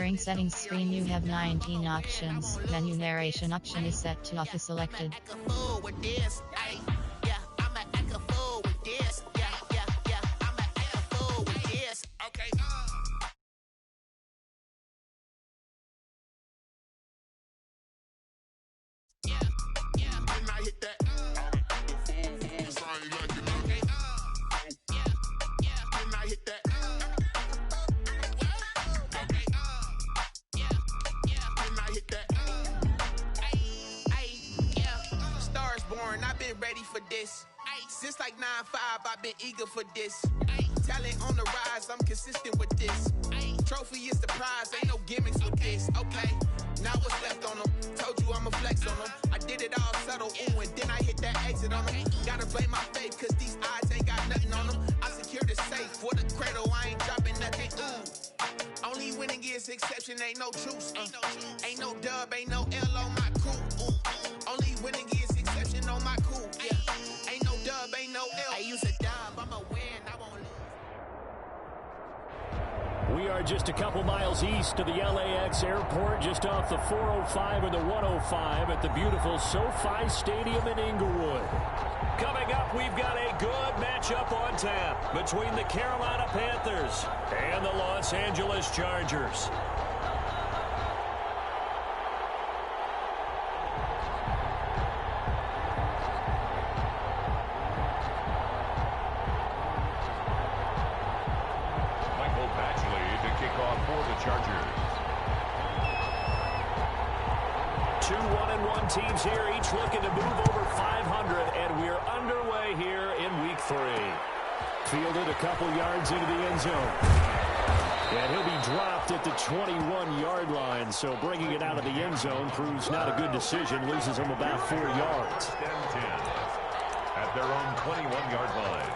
During settings screen you have 19 options. Menu narration option is set to off is selected. I've been ready for this. Since like 9-5, I've been eager for this. Talent on the rise, I'm consistent with this. Trophy is the prize, ain't no gimmicks with this. Okay, now what's left on them? Told you I'ma flex on them. I did it all subtle, ooh, and then I hit that exit on them. Gotta blame my faith, cause these odds ain't got nothing on them. I secure the safe for the cradle, I ain't dropping nothing, ooh. Only winning is exception, ain't no truce. Ain't no dub, ain't no L on my crew. Only winning is exception on my cool. Yeah. Ain't no dub, ain't no L. I use a dub, I'ma win, I won't lose. We are just a couple miles east of the LAX airport, just off the 405 and the 105 at the beautiful SoFi Stadium in Inglewood. Coming up, we've got a good matchup on tap between the Carolina Panthers and the Los Angeles Chargers. Teams here, each looking to move over 500, and we're underway here in week 3. Fielded a couple yards into the end zone. And he'll be dropped at the 21-yard line, so bringing it out of the end zone proves not a good decision, loses him about 4 yards. 10 at their own 21-yard line.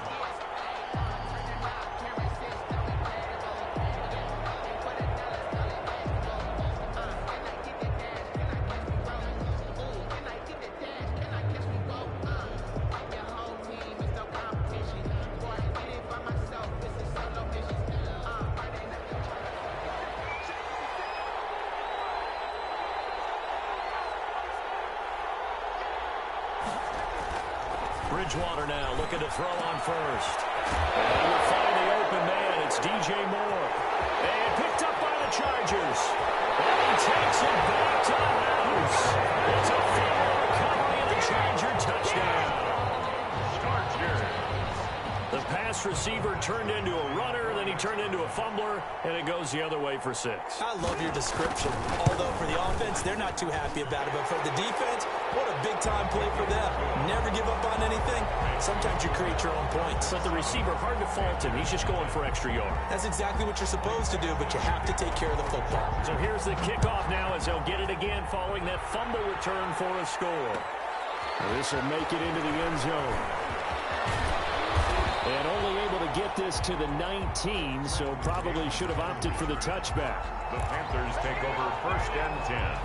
Bridgewater now looking to throw on first. And we'll find the open man. It's DJ Moore. And picked up by the Chargers. And he takes it back to the house. It's a fumble recovery and a Charger touchdown. The pass receiver turned into a runner, then he turned into a fumbler, and it goes the other way for 6. I love your description. Although for the offense, they're not too happy about it. But for the defense, what a big-time play for them. Never give up on anything. Sometimes you create your own points. But the receiver, hard to fault him. He's just going for extra yards. That's exactly what you're supposed to do, but you have to take care of the football. So here's the kickoff now as they'll get it again following that fumble return for a score. This will make it into the end zone. And only able to get this to the 19, so probably should have opted for the touchback. The Panthers take over 1st and 10.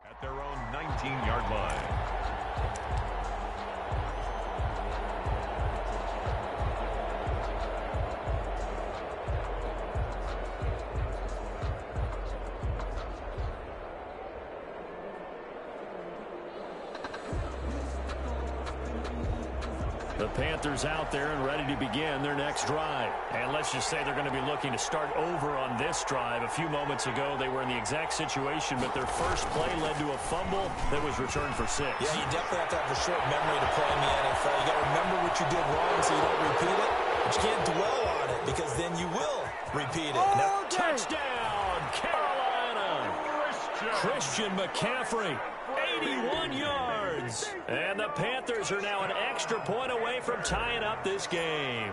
At their own 19-yard line. The Panthers out there and ready to begin their next drive. And let's just say they're going to be looking to start over on this drive. A few moments ago, they were in the exact situation, but their first play led to a fumble that was returned for 6. Yeah, you definitely have to have a short memory to play in the NFL. You got to remember what you did wrong so you don't repeat it. But you can't dwell on it because then you will repeat it. Touchdown, Carolina! Christian McCaffrey. 81 yards. And the Panthers are now an extra point away from tying up this game.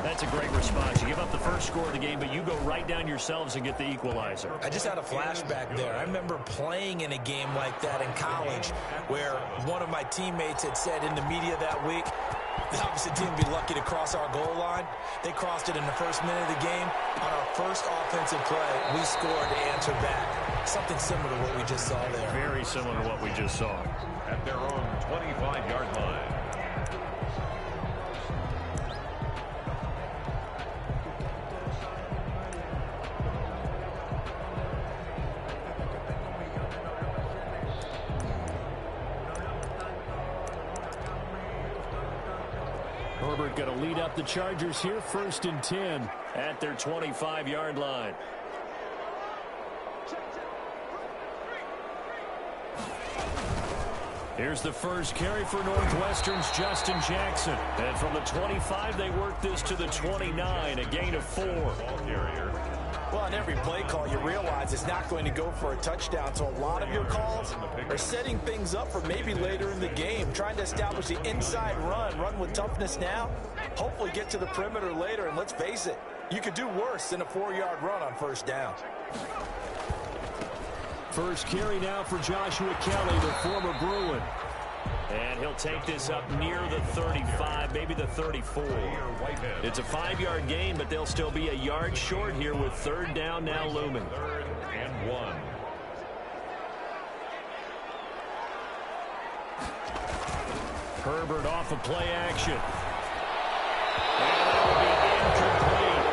That's a great response. You give up the first score of the game, but you go right down yourselves and get the equalizer. I just had a flashback there. I remember playing in a game like that in college where one of my teammates had said in the media that week, the opposite team would be lucky to cross our goal line. They crossed it in the first minute of the game. On our first offensive play, we scored to answer back. Something similar to what we just saw there. Very similar to what we just saw. At their own 25-yard line. Herbert going to lead up the Chargers here, 1st and 10 at their 25-yard line. Here's the first carry for Northwestern's Justin Jackson. And from the 25, they work this to the 29, a gain of 4. Well, on every play call, you realize it's not going to go for a touchdown. So a lot of your calls are setting things up for maybe later in the game, trying to establish the inside run with toughness now, hopefully get to the perimeter later. And let's face it, you could do worse than a 4-yard run on first down. First carry now for Joshua Kelly, the former Bruin. And he'll take this up near the 35, maybe the 34. It's a 5-yard gain, but they'll still be a yard short here with 3rd down now looming. 3rd and 1. Herbert off of play action. And that will be incomplete.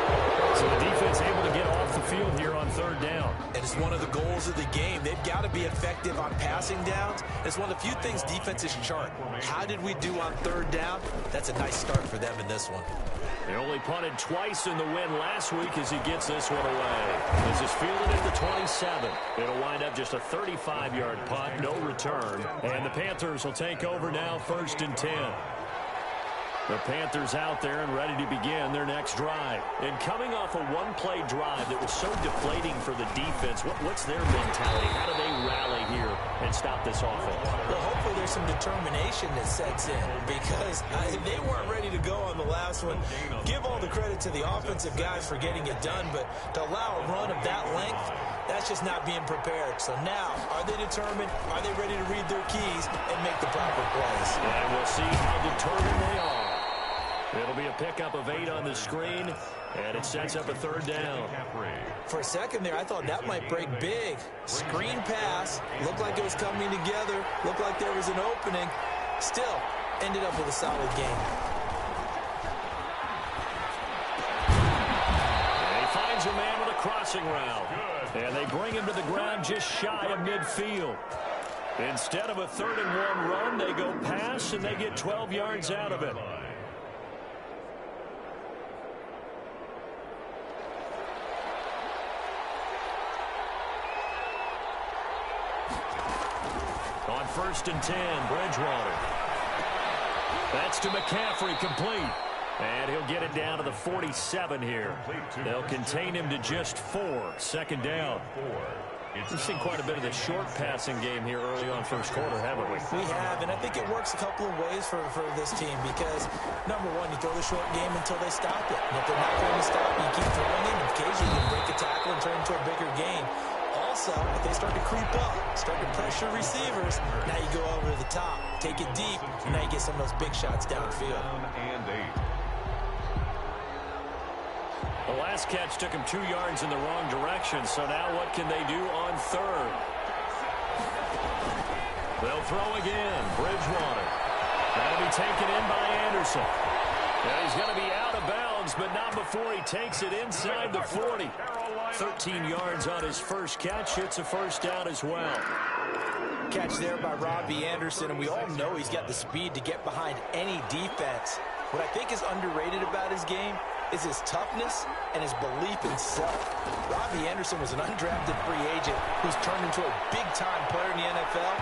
So the defense able to get off the field here on 3rd down. And it's one of the goals of the game. They've got to be effective on passing downs. It's one of the few things defenses chart. How did we do on 3rd down? That's a nice start for them in this one. They only punted twice in the win last week as he gets this one away. This is fielded at the 27. It'll wind up just a 35-yard punt, no return. And the Panthers will take over now, 1st and 10. The Panthers out there and ready to begin their next drive. And coming off a one-play drive that was so deflating for the defense, what's their mentality? How do they rally here and stop this offense? Well, hopefully there's some determination that sets in because they weren't ready to go on the last one. Give all the credit to the offensive guys for getting it done, but to allow a run of that length, that's just not being prepared. So now, are they determined? Are they ready to read their keys and make the proper plays? And we'll see how determined they are. It'll be a pickup of 8 on the screen, and it sets up a 3rd down. For a second there, I thought that might break big. Screen pass, looked like it was coming together, looked like there was an opening. Still, ended up with a solid game. And he finds a man with a crossing route. And they bring him to the ground just shy of midfield. Instead of a 3rd and 1 run, they go pass, and they get 12 yards out of it. On 1st and 10, Bridgewater. That's to McCaffrey, complete. And he'll get it down to the 47 here. They'll contain him to just 4. 2nd down. We've seen quite a bit of the short passing game here early on first quarter, haven't we? We have, and I think it works a couple of ways for this team because, number one, you throw the short game until they stop it. And if they're not going to stop it, you keep throwing it, and occasionally you can break a tackle and turn into a bigger gain. Also, if they start to creep up, start to pressure receivers, now you go over to the top, take it deep, and now you get some of those big shots downfield. And 8. The last catch took him 2 yards in the wrong direction, so now what can they do on 3rd? They'll throw again. Bridgewater. That'll be taken in by Anderson. And he's going to be out of bounds, but not before he takes it inside the 40. 13 yards on his first catch. It's a 1st down as well. Catch there by Robbie Anderson, and we all know he's got the speed to get behind any defense. What I think is underrated about his game is his toughness and his belief in self. Robbie Anderson was an undrafted free agent who's turned into a big-time player in the NFL,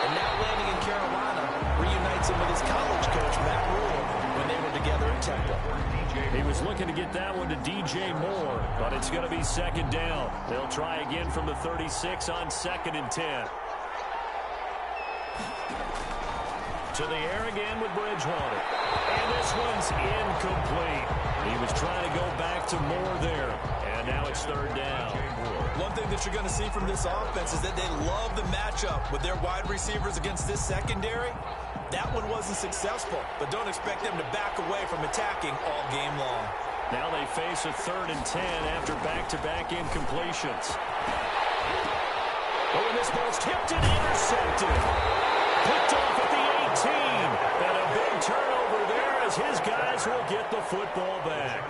and now landing in Carolina reunites him with his college coach, Matt Rhule, when they were together in Temple. He was looking to get that one to DJ Moore, but it's going to be 2nd down. They'll try again from the 36 on 2nd and 10. To the air again with Bridgewater. And this one's incomplete. He was trying to go back to Moore there, and now it's third down. One thing that you're going to see from this offense is that they love the matchup with their wide receivers against this secondary. That one wasn't successful, but don't expect them to back away from attacking all game long. Now they face a 3rd and 10 after back-to-back incompletions. Oh, and this ball's tipped and intercepted. Picked off at the 18. And a big turnover there as his guys will get the football back.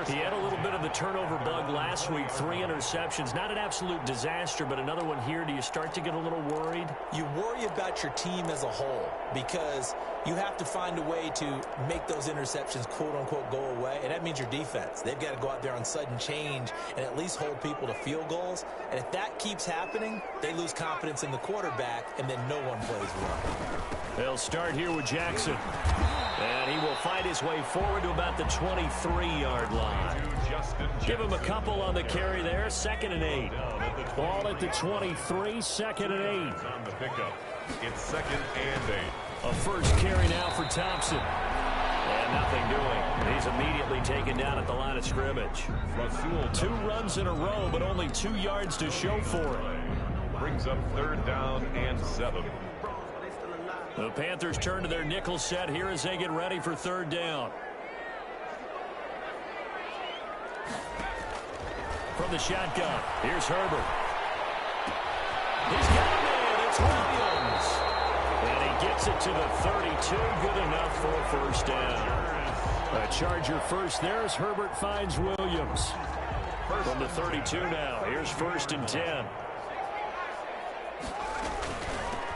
He had a little bit of the turnover bug last week. 3 interceptions. Not an absolute disaster, but another one here. Do you start to get a little worried? You worry about your team as a whole because you have to find a way to make those interceptions, quote-unquote, go away. And that means your defense. They've got to go out there on sudden change and at least hold people to field goals. And if that keeps happening, they lose confidence in the quarterback, and then no one plays well. They'll start here with Jackson. And he will find his way forward to about the 23-yard line. Give him a couple on the carry there. 2nd and 8. Ball at the 23, 2nd and 8. On the pickup. It's 2nd and 8. A first carry now for Thompson. And nothing doing. He's immediately taken down at the line of scrimmage. 2 runs in a row, but only 2 yards to show for it. Brings up 3rd down and 7. The Panthers turn to their nickel set here as they get ready for 3rd down. From the shotgun, here's Herbert. He's got a man. It's Williams. And he gets it to the 32. Good enough for a first down. A Charger first there as Herbert finds Williams. From the 32 now. Here's 1st and 10.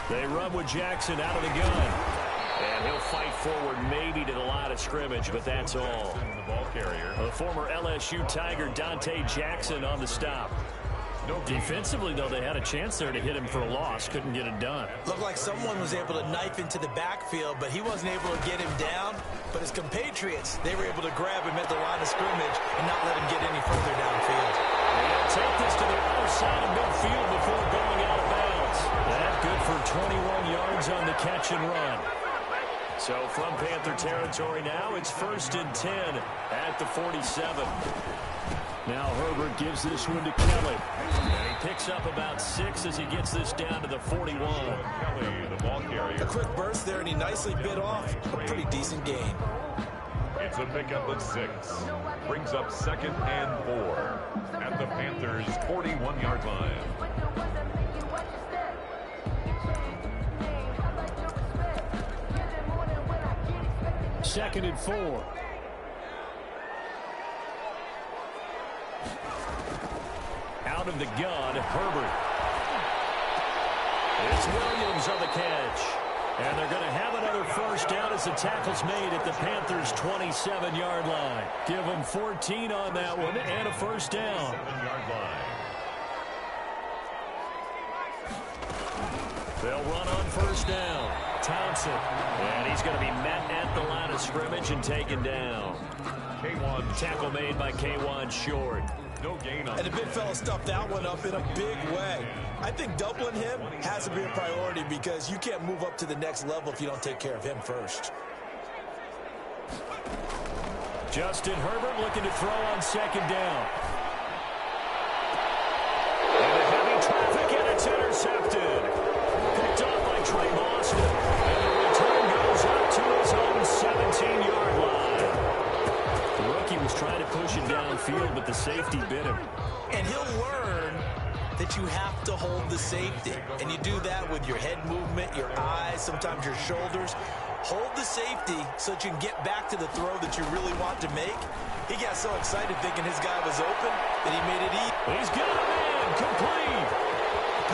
They run with Jackson out of the gun. And he'll fight forward maybe to the line of scrimmage, but that's all. The ball carrier. The former LSU Tiger Dante Jackson on the stop. Defensively, though, they had a chance there to hit him for a loss. Couldn't get it done. Looked like someone was able to knife into the backfield, but he wasn't able to get him down. But his compatriots, they were able to grab him at the line of scrimmage and not let him get any further downfield. They'll take this to the other side of midfield before going out of bounds. That good for 21 yards on the catch and run. So from Panther territory now, it's 1st and 10 at the 47. Now Herbert gives this one to Kelly. And he picks up about 6 as he gets this down to the 41. Kelly, the ball carrier. A quick burst there, and he nicely bit off a pretty decent gain. It's a pickup of 6. Brings up 2nd and 4 at the Panthers' 41-yard line. Second and 4. Out of the gun, Herbert. It's Williams on the catch. And they're going to have another first down as the tackle's made at the Panthers' 27-yard line. Give them 14 on that one and a first down. 7-yard line. They'll run on first down. Thompson. And he's going to be met at the line of scrimmage and taken down. K1. Tackle made by K1 Short. No gain on. And the big fella stuffed that one up in a big way. I think doubling him has to be a priority because you can't move up to the next level if you don't take care of him first. Justin Herbert looking to throw on second down. And a heavy traffic, and it's intercepted. Picked off by Trey Boston. And the return goes up to his own 17-yard line. The rookie was trying to push it downfield, but the safety bit him. And he'll learn that you have to hold the safety. And you do that with your head movement, your eyes, sometimes your shoulders. Hold the safety so that you can get back to the throw that you really want to make. He got so excited thinking his guy was open that he made it easy. He's got a man complete.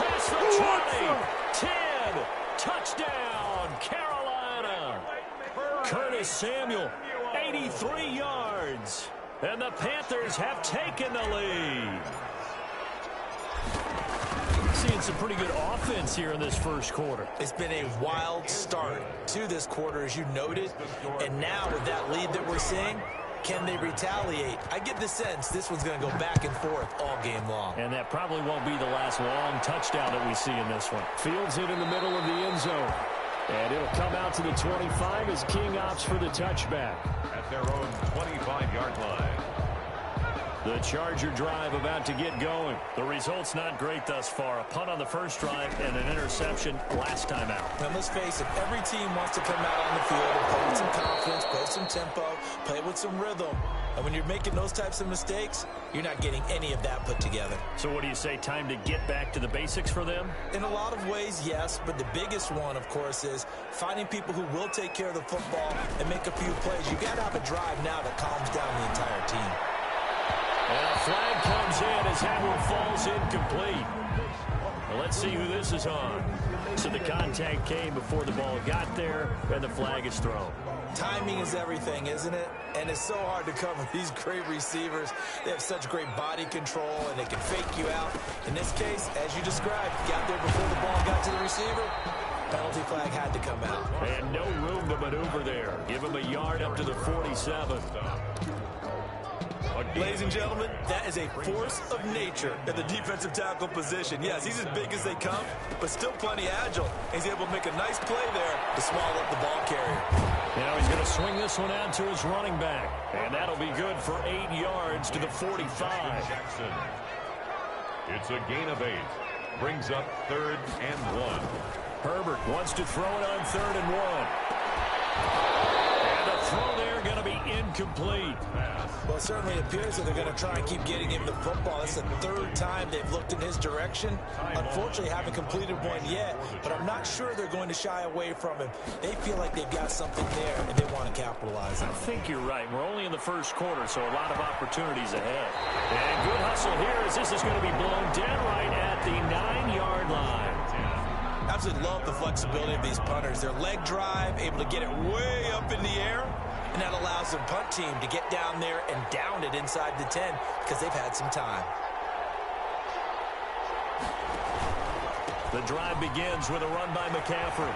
Pass the 20. 10. Touchdown, Carolina. Curtis Samuel, 83 yards. And the Panthers have taken the lead. Seeing some pretty good offense here in this first quarter. It's been a wild start to this quarter, as you noted. And now with that lead that we're seeing, can they retaliate? I get the sense this one's going to go back and forth all game long. And that probably won't be the last long touchdown that we see in this one. Fields it in the middle of the end zone. And it'll come out to the 25 as King opts for the touchback. their own 25-yard line. The Charger drive about to get going. The result's not great thus far. A punt on the first drive and an interception last time out. And let's face it, every team wants to come out on the field and play with some confidence, play with some tempo, play with some rhythm. And when you're making those types of mistakes, you're not getting any of that put together. So what do you say, time to get back to the basics for them? In a lot of ways, yes, but the biggest one, of course, is finding people who will take care of the football and make a few plays. You got to have a drive now that calms down the entire team. And a flag comes in as that one falls incomplete. Well, let's see who this is on. So the contact came before the ball got there, and the flag is thrown. Timing is everything, isn't it? And it's so hard to cover these great receivers. They have such great body control, and they can fake you out. In this case, as you described, got there before the ball got to the receiver. Penalty flag had to come out. And no room to maneuver there. Give him a yard up to the 47. Ladies and gentlemen, that is a force of nature at the defensive tackle position. Yes, he's as big as they come, but still plenty agile. He's able to make a nice play there to swallow up the ball carrier. Now he's going to swing this one out to his running back. And that'll be good for 8 yards to the 45. Jackson. It's a gain of 8. Brings up 3rd and 1. Herbert wants to throw it on 3rd and 1. And the throw there going to be incomplete. Well, it certainly appears that they're going to try and keep getting him the football. That's the 3rd time they've looked in his direction. Unfortunately, haven't completed one yet, but I'm not sure they're going to shy away from him. They feel like they've got something there, and they want to capitalize on it. I think you're right. We're only in the first quarter, so a lot of opportunities ahead. And good hustle here as this is going to be blown dead right at the 9-yard line. Absolutely love the flexibility of these punters. Their leg drive, able to get it way up in the air, and that allows the punt team to get down there and down it inside the 10 because they've had some time. The drive begins with a run by McCaffrey.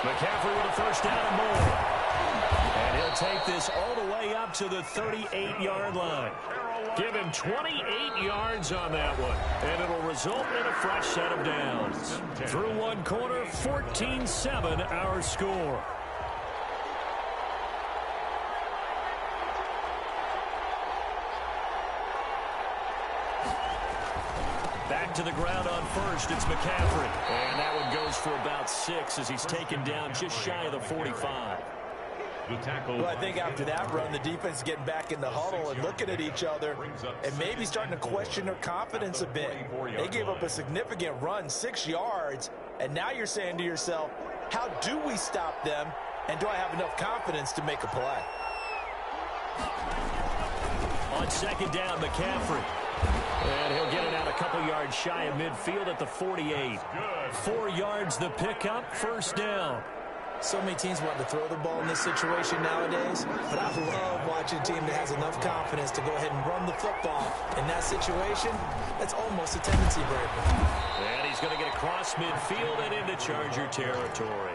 McCaffrey with a first down and more. And he'll take this all the way up to the 38-yard line. Give him 28 yards on that one, and it'll result in a fresh set of downs. Through one quarter, 14-7 our score. Back to the ground on first, it's McCaffrey. And that one goes for about 6 as he's taken down just shy of the 45. The tackle. Well, I think after that run, the defense is getting back in the huddle and looking at each other and maybe starting to question their confidence a bit. They gave up a significant run, 6 yards, and now you're saying to yourself, how do we stop them, and do I have enough confidence to make a play? On second down, McCaffrey. And he'll get it out a couple yards shy of midfield at the 48. 4 yards the pickup, first down. So many teams want to throw the ball in this situation nowadays, but I love watching a team that has enough confidence to go ahead and run the football. In that situation, that's almost a tendency breaker. And he's going to get across midfield and into Charger territory.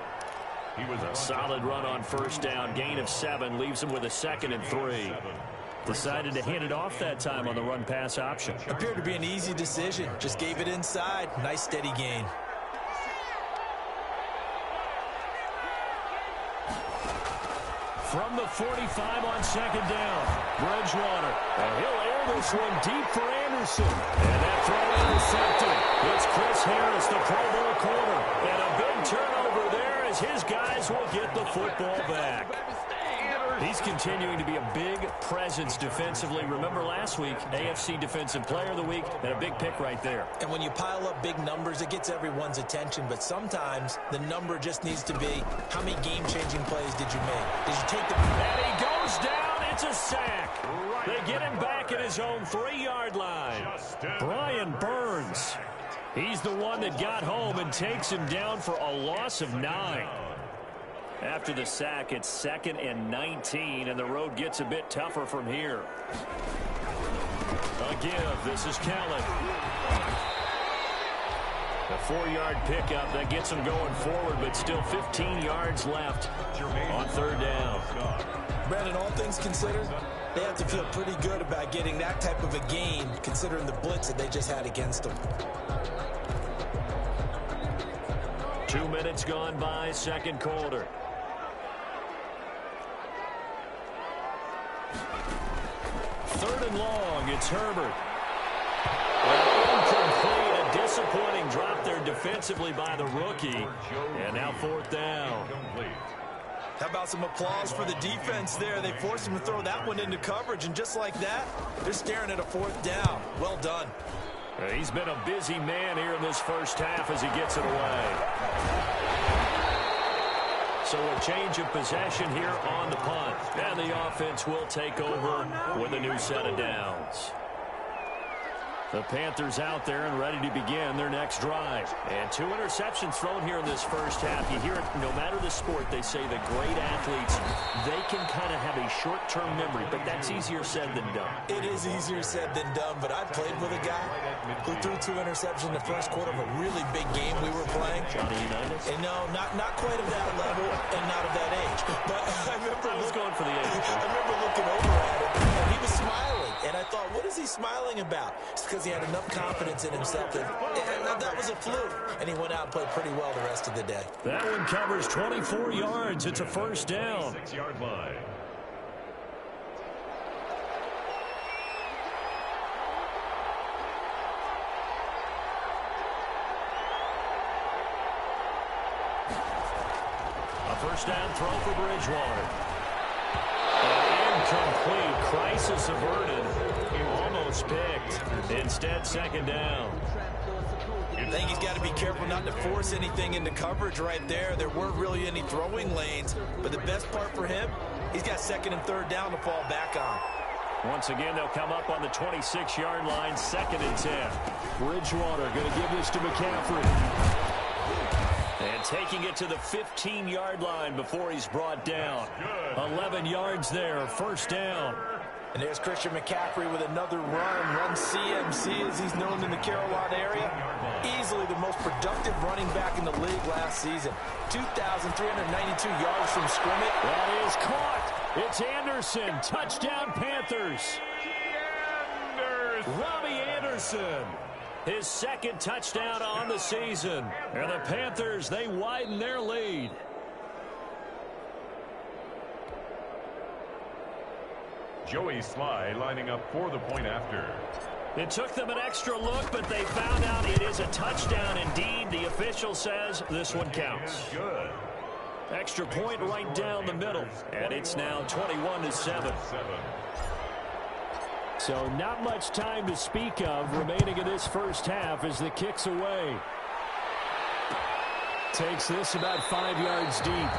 He was a solid run on first down, gain of 7, leaves him with a 2nd and 3. Decided to hand it off that time on the run-pass option. Appeared to be an easy decision. Just gave it inside. Nice, steady gain. From the 45 on second down, Bridgewater. And he'll air this one deep for Anderson. And that throw intercepted. It's Chris Harris, the Pro Bowl corner. And a big turnover there as his guys will get the football back. He's continuing to be a big presence defensively. Remember last week, AFC Defensive Player of the Week, and a big pick right there. And when you pile up big numbers, it gets everyone's attention. But sometimes the number just needs to be, how many game-changing plays did you make? Did you take the... And he goes down. It's a sack. They get him back at his own 3-yard line. Brian Burns. He's the one that got home and takes him down for a loss of 9. After the sack, it's 2nd and 19, and the road gets a bit tougher from here. A give. This is Kellen. A 4-yard pickup that gets him going forward, but still 15 yards left on third down. Brandon, all things considered, they have to feel pretty good about getting that type of a gain, considering the blitz that they just had against them. 2 minutes gone by, second quarter. third and long. It's Herbert. Well, incomplete. A disappointing drop there defensively by the rookie. And now fourth down. How about some applause for the defense there? They forced him to throw that one into coverage, and just like that, they're staring at a fourth down. Well done. He's been a busy man here in this first half as he gets it away. So a change of possession here on the punt. And the offense will take over with a new set of downs. The Panthers out there and ready to begin their next drive. And 2 interceptions thrown here in this first half. You hear it, no matter the sport, they say the great athletes, they can kind of have a short-term memory, but that's easier said than done. It is easier said than done, but I played with a guy who threw 2 interceptions in the first quarter of a really big game we were playing. Johnny Unitas? And no, not quite of that level and not of that age. But I was going for the age. I remember looking over at him, and he was smiling. And I thought, what is he smiling about? It's because he had enough confidence in himself that was a fluke. And he went out and played pretty well the rest of the day. That one covers 24 yards. It's a first down. 6-yard line. A first down throw for Bridgewater. Incomplete. Crisis averted. Almost picked. Instead, second down. I think he's got to be careful not to force anything into coverage right there. There weren't really any throwing lanes. But the best part for him, he's got second and third down to fall back on. Once again, they'll come up on the 26-yard line, second and 10. Bridgewater going to give this to McCaffrey. And taking it to the 15-yard line before he's brought down. 11 yards there, first down. And there's Christian McCaffrey with another run CMC as he's known in the Carolina area. Easily the most productive running back in the league last season. 2,392 yards from scrimmage. That is caught. It's Anderson. Touchdown Panthers. Robbie Anderson. His second touchdown on the season. And the Panthers, they widen their lead. Joey Sly lining up for the point after. It took them an extra look, but they found out it is a touchdown indeed. The official says this one counts. Good. Extra point right down the middle. And it's now 21-7. So not much time to speak of remaining in this first half as the kick's away. Takes this about 5 yards deep.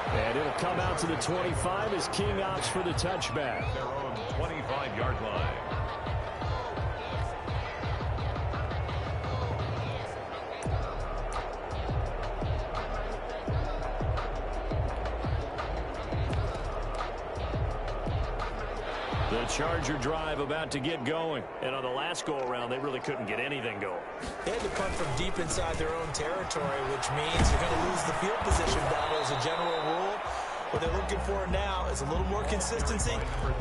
And it'll come out to the 25 as King opts for the touchback. Their own 25-yard line. The Charger drive about to get going. And on the last go-around, they really couldn't get anything going. They had to punt from deep inside their own territory, which means you're going to lose the field position battle as a general rule. What they're looking for now is a little more consistency,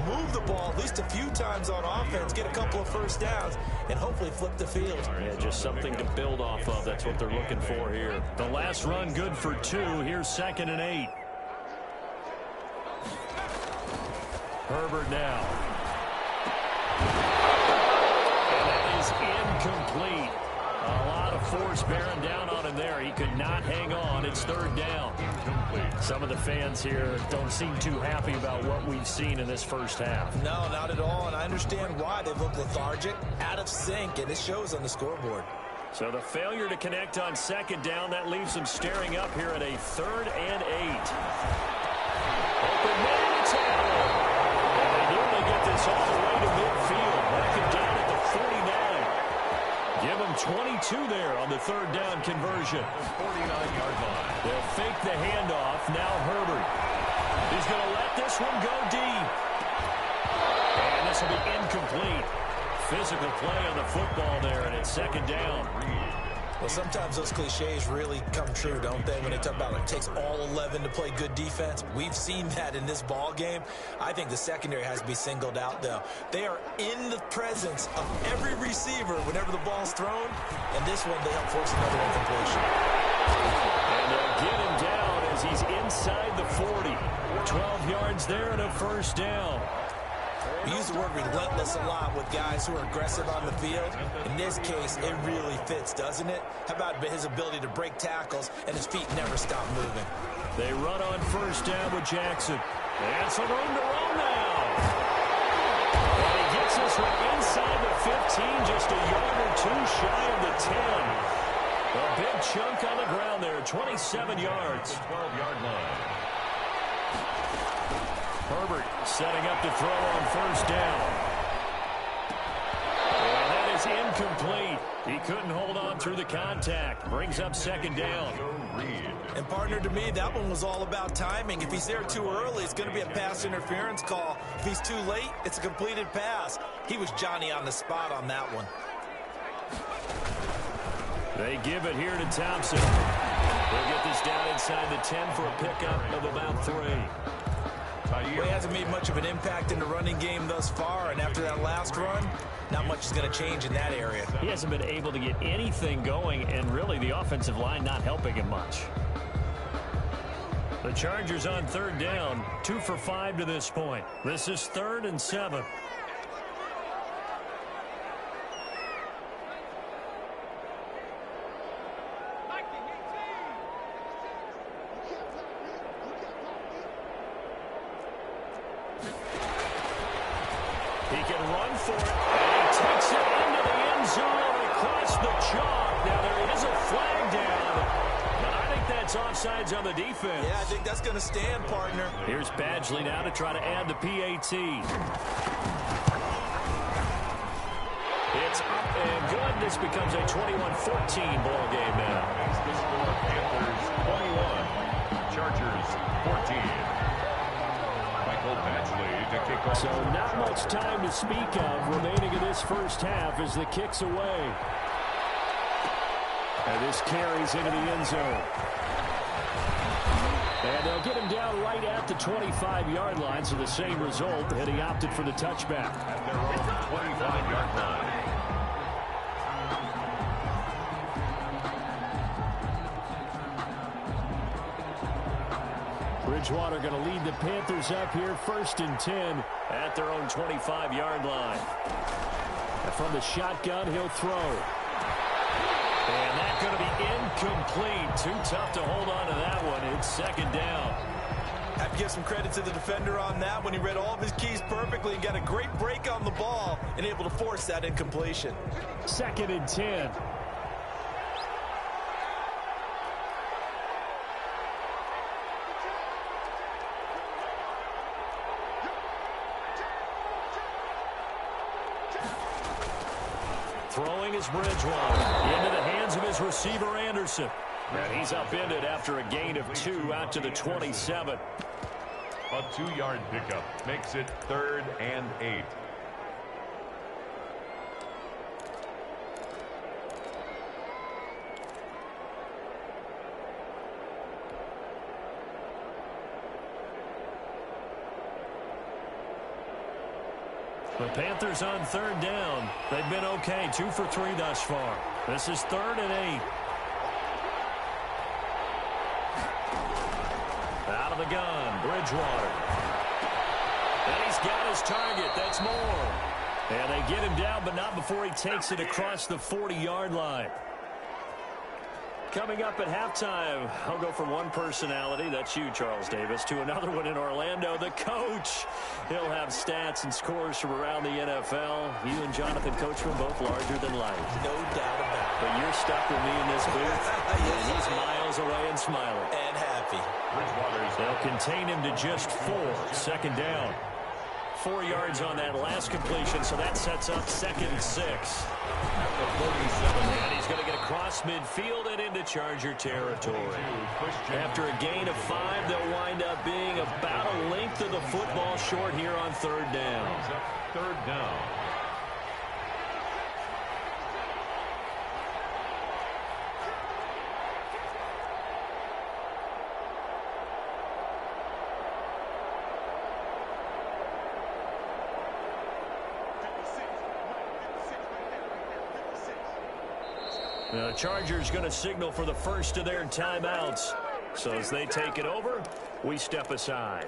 move the ball at least a few times on offense, get a couple of first downs, and hopefully flip the field. Yeah, just something to build off of. That's what they're looking for here. The last run good for 2. Here's 2nd and 8. Herbert now. And that is incomplete. A lot of force bearing down on him there. He could not hang on. It's third down. Some of the fans here don't seem too happy about what we've seen in this first half. No, not at all, and I understand why. They look lethargic, out of sync, and it shows on the scoreboard. So the failure to connect on second down, that leaves them staring up here at a 3rd and 8. Open man, it's Allen. And they nearly get this all the way to midfield. Back it down at the 49. Give them 22 there on the 3rd down conversion. 49-yard line. They'll fake the handoff. Now Herbert. He's going to let this one go deep. And this will be incomplete. Physical play on the football there, and it's 2nd down. Well, sometimes those cliches really come true, don't they? When they talk about it takes all 11 to play good defense. We've seen that in this ball game. I think the secondary has to be singled out, though. They are in the presence of every receiver whenever the ball's thrown. And this one, they help force another incompletion. And they'll get him down as he's inside the 40. 12 yards there and a first down. We use the word relentless a lot with guys who are aggressive on the field. In this case, it really fits, doesn't it? How about his ability to break tackles and his feet never stop moving? They run on first down with Jackson. And some room to run now. And he gets this one inside the 15, just a yard or two shy of the 10. A big chunk on the ground there, 27 yards. 12-yard line. Herbert setting up to throw on first down. And that is incomplete. He couldn't hold on through the contact. Brings up second down. And partner, to me, that one was all about timing. If he's there too early, it's going to be a pass interference call. If he's too late, it's a completed pass. He was Johnny on the spot on that one. They give it here to Thompson. They'll get this down inside the 10 for a pickup of about 3. Well, he hasn't made much of an impact in the running game thus far, and after that last run, not much is going to change in that area. He hasn't been able to get anything going, and really the offensive line not helping him much. The Chargers on third down, 2 for 5 to this point. This is 3rd and 7. He can run for it, and he takes it into the end zone across the chalk. Now there is a flag down, but I think that's offsides on the defense. Yeah, I think that's going to stand, partner. Here's Badgley now to try to add the PAT. It's up and good. This becomes a 21-14 ball game now. Makes the score Panthers 21, Chargers 14. Michael Badgley to kick off. So not much time to speak of remaining in this first half as the kick's away. And this carries into the end zone. And they'll get him down right at the 25-yard line, so the same result, and he opted for the touchback. At their own 25-yard line. Bridgewater going to lead the Panthers up here, 1st and 10 at their own 25-yard line. And from the shotgun, he'll throw. And that's going to be incomplete. Too tough to hold on to that one. It's 2nd down. I have to give some credit to the defender on that when he read all of his keys perfectly and got a great break on the ball and able to force that incompletion. 2nd and 10. Throwing is Bridgewater into the hands of his receiver, Anderson. And he's upended after a gain of 2 out to the 27. A 2-yard pickup makes it 3rd and 8. The Panthers on 3rd down. They've been okay, 2 for 3 thus far. This is 3rd and 8. Out of the gun, Bridgewater. And he's got his target. That's more. And they get him down, but not before he takes it across the 40-yard line. Coming up at halftime, I'll go from one personality, that's you, Charles Davis, to another one in Orlando, the coach. He'll have stats and scores from around the NFL. You and Jonathan Coachman both larger than life. No doubt about it. But you're stuck with me in this booth. And he's miles away and smiling. And happy. They'll contain him to just 4. 2nd down. 4 yards on that last completion, so that sets up 2nd and 6. And he's going to get across midfield and into Charger territory. After a gain of 5, they'll wind up being about a length of the football short here on 3rd down. 3rd down. The Chargers going to signal for the first of their timeouts. So as they take it over, we step aside.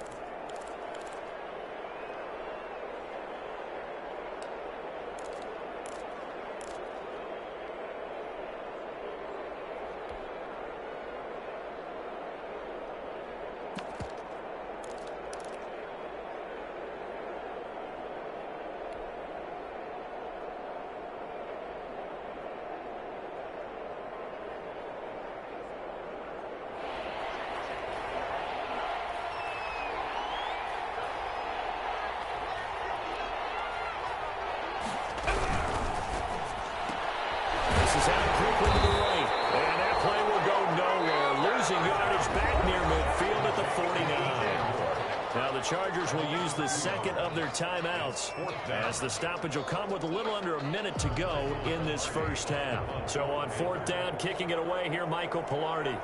He's out quickly to the right. And that play will go nowhere. Losing yardage back near midfield at the 49. Now the Chargers will use the second of their timeouts as the stoppage will come with a little under a minute to go in this first half. So on fourth down, kicking it away here, Michael Palardy.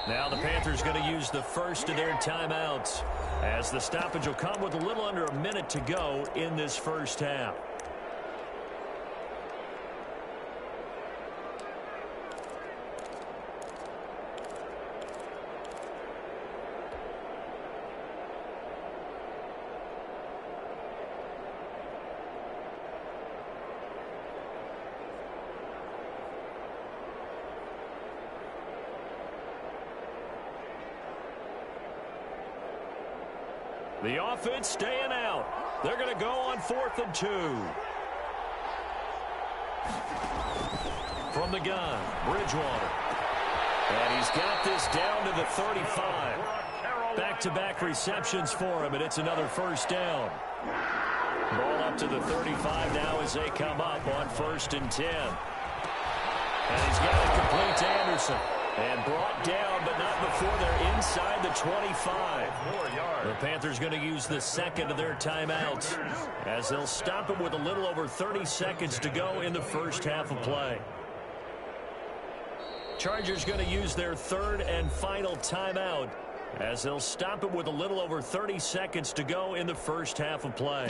Now the Panthers going to use the first of their timeouts as the stoppage will come with a little under a minute to go in this first half. The offense staying out. They're going to go on 4th and 2. From the gun, Bridgewater. And he's got this down to the 35. Back-to-back receptions for him, and it's another first down. Ball up to the 35 now as they come up on 1st and 10. And he's got it complete to Anderson. And brought down, but not before they're inside the 25. The Panthers going to use the second of their timeouts as they'll stop it with a little over 30 seconds to go in the first half of play. Chargers going to use their third and final timeout as they'll stop it with a little over 30 seconds to go in the first half of play.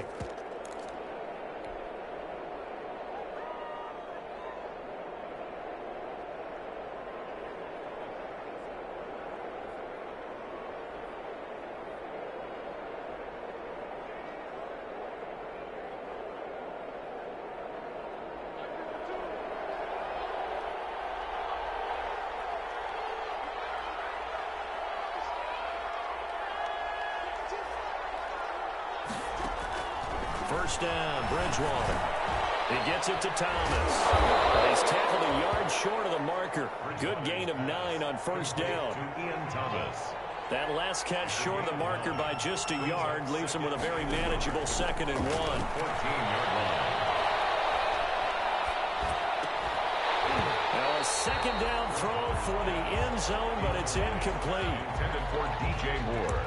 First down, Bridgewater. He gets it to Thomas. He's tackled a yard short of the marker. Good gain of 9 on first down. That last catch short of the marker by just a yard leaves him with a very manageable 2nd and 1. 14-yard line. Now a second down throw for the end zone, but it's incomplete. Intended for DJ Moore.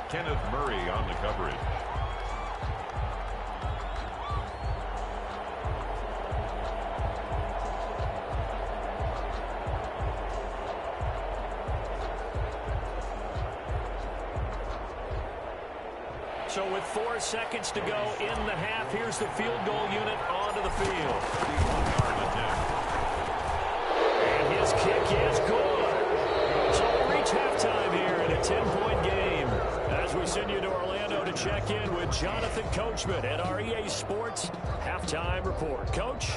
Kenneth Murray on the coverage. So with 4 seconds to go in the half, here's the field goal unit onto the field. And his kick is good. So we'll reach halftime here in a 10-point game as we send you to Orlando to check in with Jonathan Coachman at our EA Sports Halftime Report. Coach?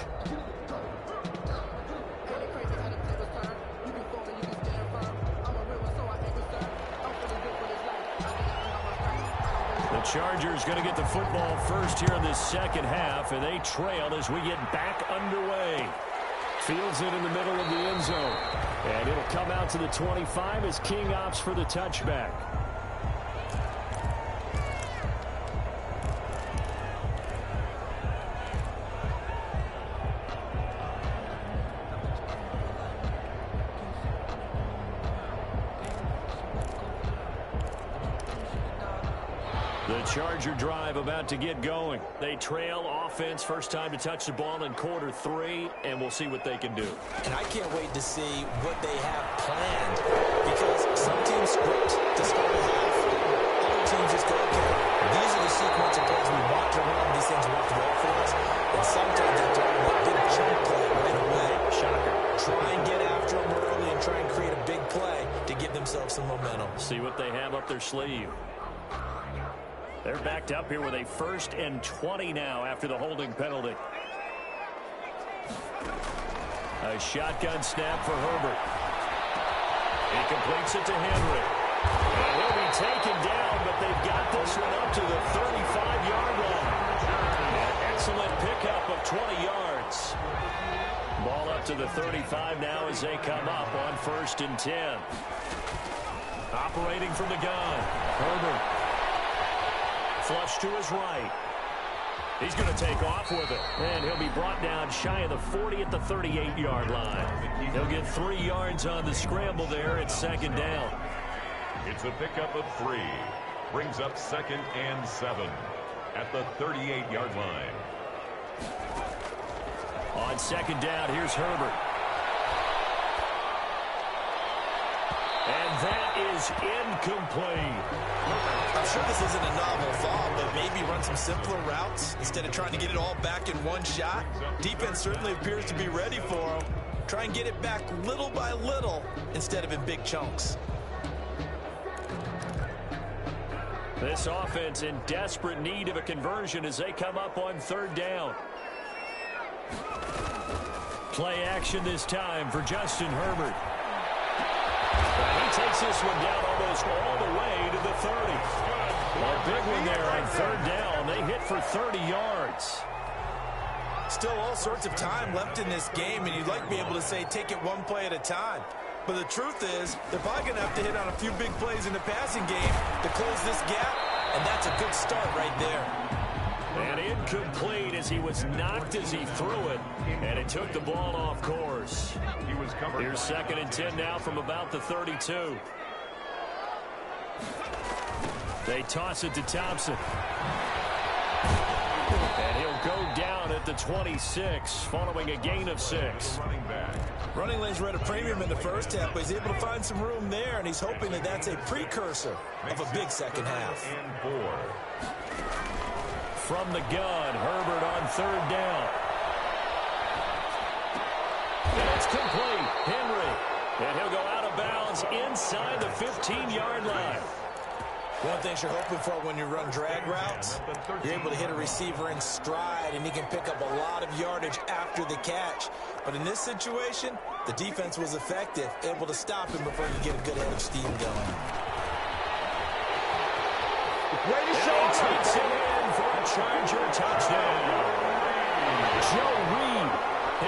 Chargers going to get the football first here in this second half, and they trail as we get back underway. Fields it in the middle of the end zone, and it'll come out to the 25 as King opts for the touchback. Charger drive about to get going. They trail offense, first time to touch the ball in quarter 3, and we'll see what they can do. And I can't wait to see what they have planned, because some teams script to start a half. Other teams just go, okay, these are the sequence of plays we want to run. These things work well for us. And sometimes they throw a big chunk play right away. Shocker. Try and get after them early and try and create a big play to give themselves some momentum. See what they have up their sleeve. They're backed up here with a 1st and 20 now after the holding penalty. A shotgun snap for Herbert. He completes it to Henry. And he'll be taken down, but they've got this one up to the 35-yard line. An excellent pickup of 20 yards. Ball up to the 35 now as they come up on 1st and 10. Operating from the gun, Herbert. Flush to his right. He's going to take off with it. And he'll be brought down shy of the 40 at the 38-yard line. He'll get 3 yards on the scramble there at second down. It's a pickup of 3. Brings up 2nd and 7 at the 38-yard line. On second down, here's Herbert. And that is incomplete. I'm sure this isn't a novel thought, but maybe run some simpler routes instead of trying to get it all back in one shot. Defense certainly appears to be ready for him. Try and get it back little by little instead of in big chunks. This offense in desperate need of a conversion as they come up on third down. Play action this time for Justin Herbert. He takes this one down almost all the way to the 30. A big one there on third down. They hit for 30 yards. Still all sorts of time left in this game, and you'd like to be able to say take it one play at a time. But the truth is, they're probably going to have to hit on a few big plays in the passing game to close this gap, and that's a good start right there. And incomplete as he was knocked as he threw it, and it took the ball off course. Here's 2nd and 10 now from about the 32. They toss it to Thompson. And he'll go down at the 26 following a gain of 6. Running lanes were at a premium in the first half, but he's able to find some room there, and he's hoping that that's a precursor of a big second half. From the gun, Herbert on third down. And it's complete. Henry. And he'll go out of bounds inside the 15-yard line. One of the things you're hoping for when you run drag routes, you're able to hit a receiver in stride, and he can pick up a lot of yardage after the catch. But in this situation, the defense was effective, able to stop him before he get a good head of steam going. Way to show takes it in for a Charger touchdown. Joe Reed,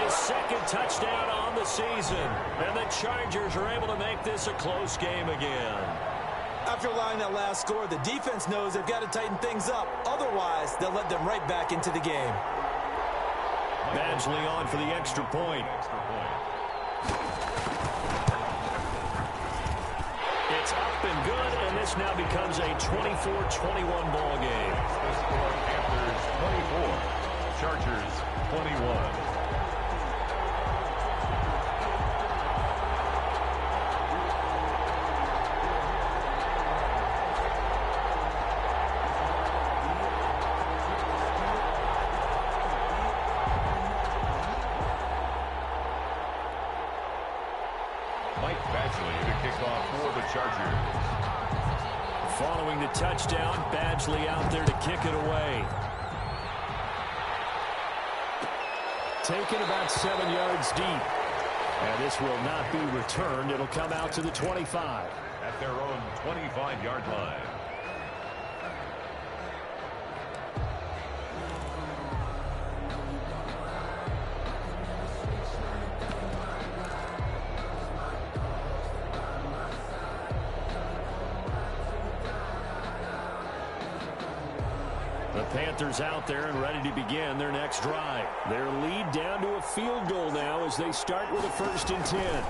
his 2nd touchdown on the season. And the Chargers are able to make this a close game again. After allowing that last score, the defense knows they've got to tighten things up. Otherwise, they'll let them right back into the game. Badgley on for the extra point. It's up and good, and this now becomes a 24-21 ball game. The score, Panthers 24, Chargers 21. Following the touchdown, Badgley out there to kick it away. Taken about 7 yards deep. And this will not be returned. It'll come out to the 25. At their own 25-yard line. Panthers out there and ready to begin their next drive. Their lead down to a field goal now as they start with a 1st and 10.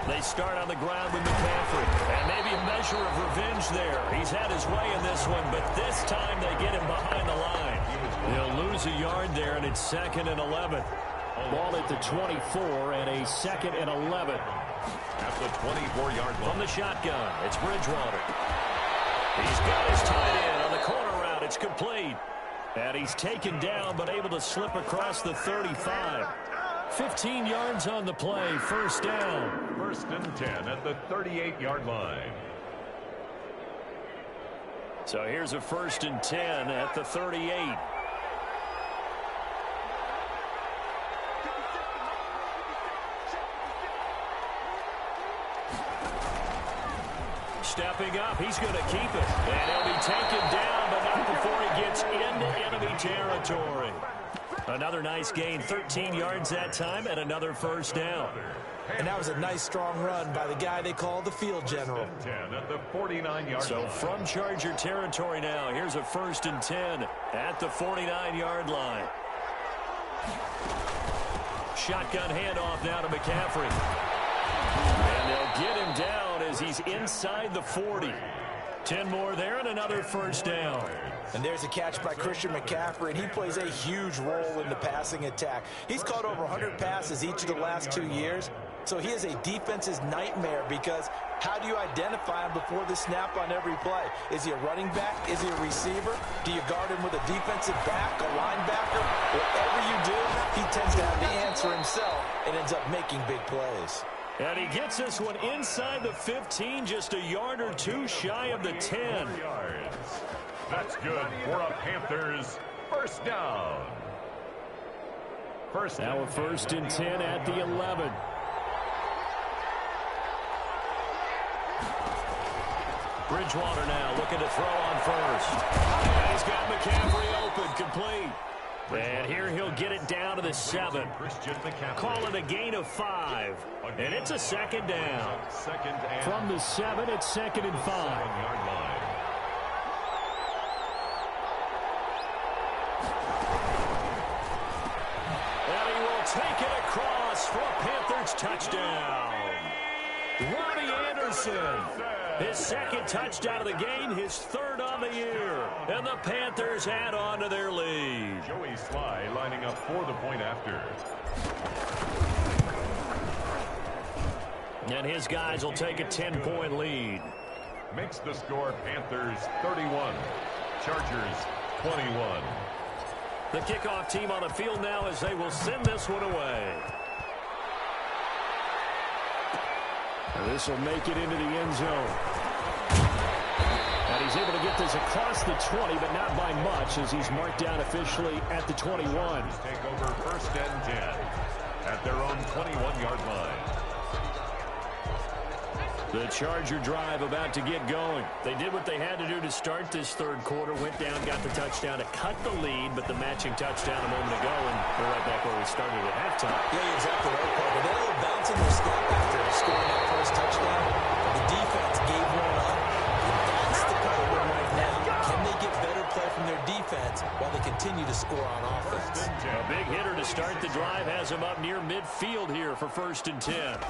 They start on the ground with McCaffrey. And maybe a measure of revenge there. He's had his way in this one, but this time they get him behind the line. They'll lose a yard there, and it's 2nd and 11. Ball at the 24 and a 2nd and 11. At the 24-yard line. From the shotgun, it's Bridgewater. He's got his tight end on the corner route. It's complete. And he's taken down, but able to slip across the 35. 15 yards on the play, 1st down. 1st and 10 at the 38-yard line. So here's a 1st and 10 at the 38. Stepping up, he's going to keep it. And he'll be taken down, but not before he gets into enemy territory. Another nice gain, 13 yards that time, and another 1st down. And that was a nice, strong run by the guy they call the field general. 10 at the 49-yard So line. from Charger territory now, here's a 1st and 10 at the 49-yard line. Shotgun handoff now to McCaffrey. And they'll get him down as he's inside the 40. 10 more there and another 1st down. And there's a catch by Christian McCaffrey, and he plays a huge role in the passing attack. He's caught over 100 passes each of the last 2 years, so he is a defense's nightmare because how do you identify him before the snap on every play? Is he a running back? Is he a receiver? Do you guard him with a defensive back, a linebacker? Whatever you do, he tends to have the answer himself and ends up making big plays. And he gets this one inside the 15, just a yard or two shy of the 10. Yards. That's good for a Panthers 1st down. Now a 1st and 10 at the 11. Bridgewater now looking to throw on 1st. And he's got McCaffrey open, complete. And here he'll get it down to the 7. Call it a gain of 5. And it's a 2nd down. From the 7, it's 2nd and 5. Take it across for a Panthers touchdown. Robbie Anderson, his 2nd touchdown of the game, his 3rd on the year. And the Panthers add on to their lead. Joey Sly lining up for the point after. And his guys will take a 10-point lead. Makes the score Panthers 31, Chargers 21. The kickoff team on the field now as they will send this one away. This will make it into the end zone. And he's able to get this across the 20, but not by much as he's marked down officially at the 21. Take over 1st and 10 at their own 21-yard line. The Charger drive about to get going. They did what they had to do to start this 3rd quarter. Went down, got the touchdown to cut the lead, but the matching touchdown a moment ago, and we're right back where we started at halftime. Yeah, you're exactly right, Paul. But they're a little bounce in their step after scoring that 1st touchdown. The defense gave one up. And that's the part of them right now. Can they get better play from their defense while they continue to score on offense? A big hitter to start the drive has him up near midfield here for 1st and 10.